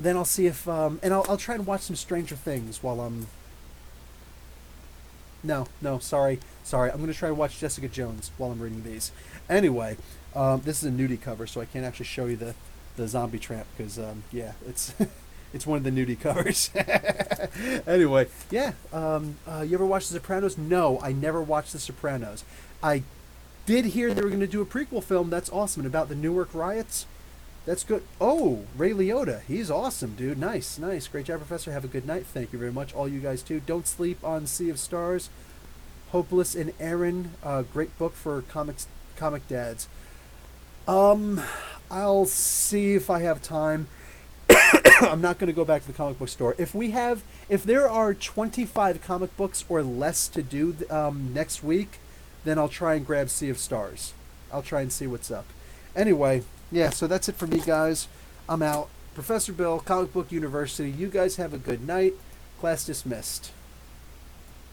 I'll see if, and I'll try and watch some Stranger Things while I'm, no, sorry. I'm going to try and watch Jessica Jones while I'm reading these. Anyway, this is a nudie cover, so I can't actually show you the zombie tramp, because, yeah, it's, it's one of the nudie covers. Anyway, yeah, you ever watch The Sopranos? No, I never watched The Sopranos. I did hear they were going to do a prequel film. That's awesome. And about the Newark riots. That's good. Oh, Ray Liotta. He's awesome, dude. Nice. Great job, Professor. Have a good night. Thank you very much. All you guys, too. Don't sleep on Sea of Stars. Hopeless and Aaron. Great book for comic dads. I'll see if I have time. I'm not going to go back to the comic book store. If there are 25 comic books or less to do next week, then I'll try and grab Sea of Stars. I'll try and see what's up. Anyway, yeah, so that's it for me, guys. I'm out. Professor Bill, Comic Book University. You guys have a good night. Class dismissed.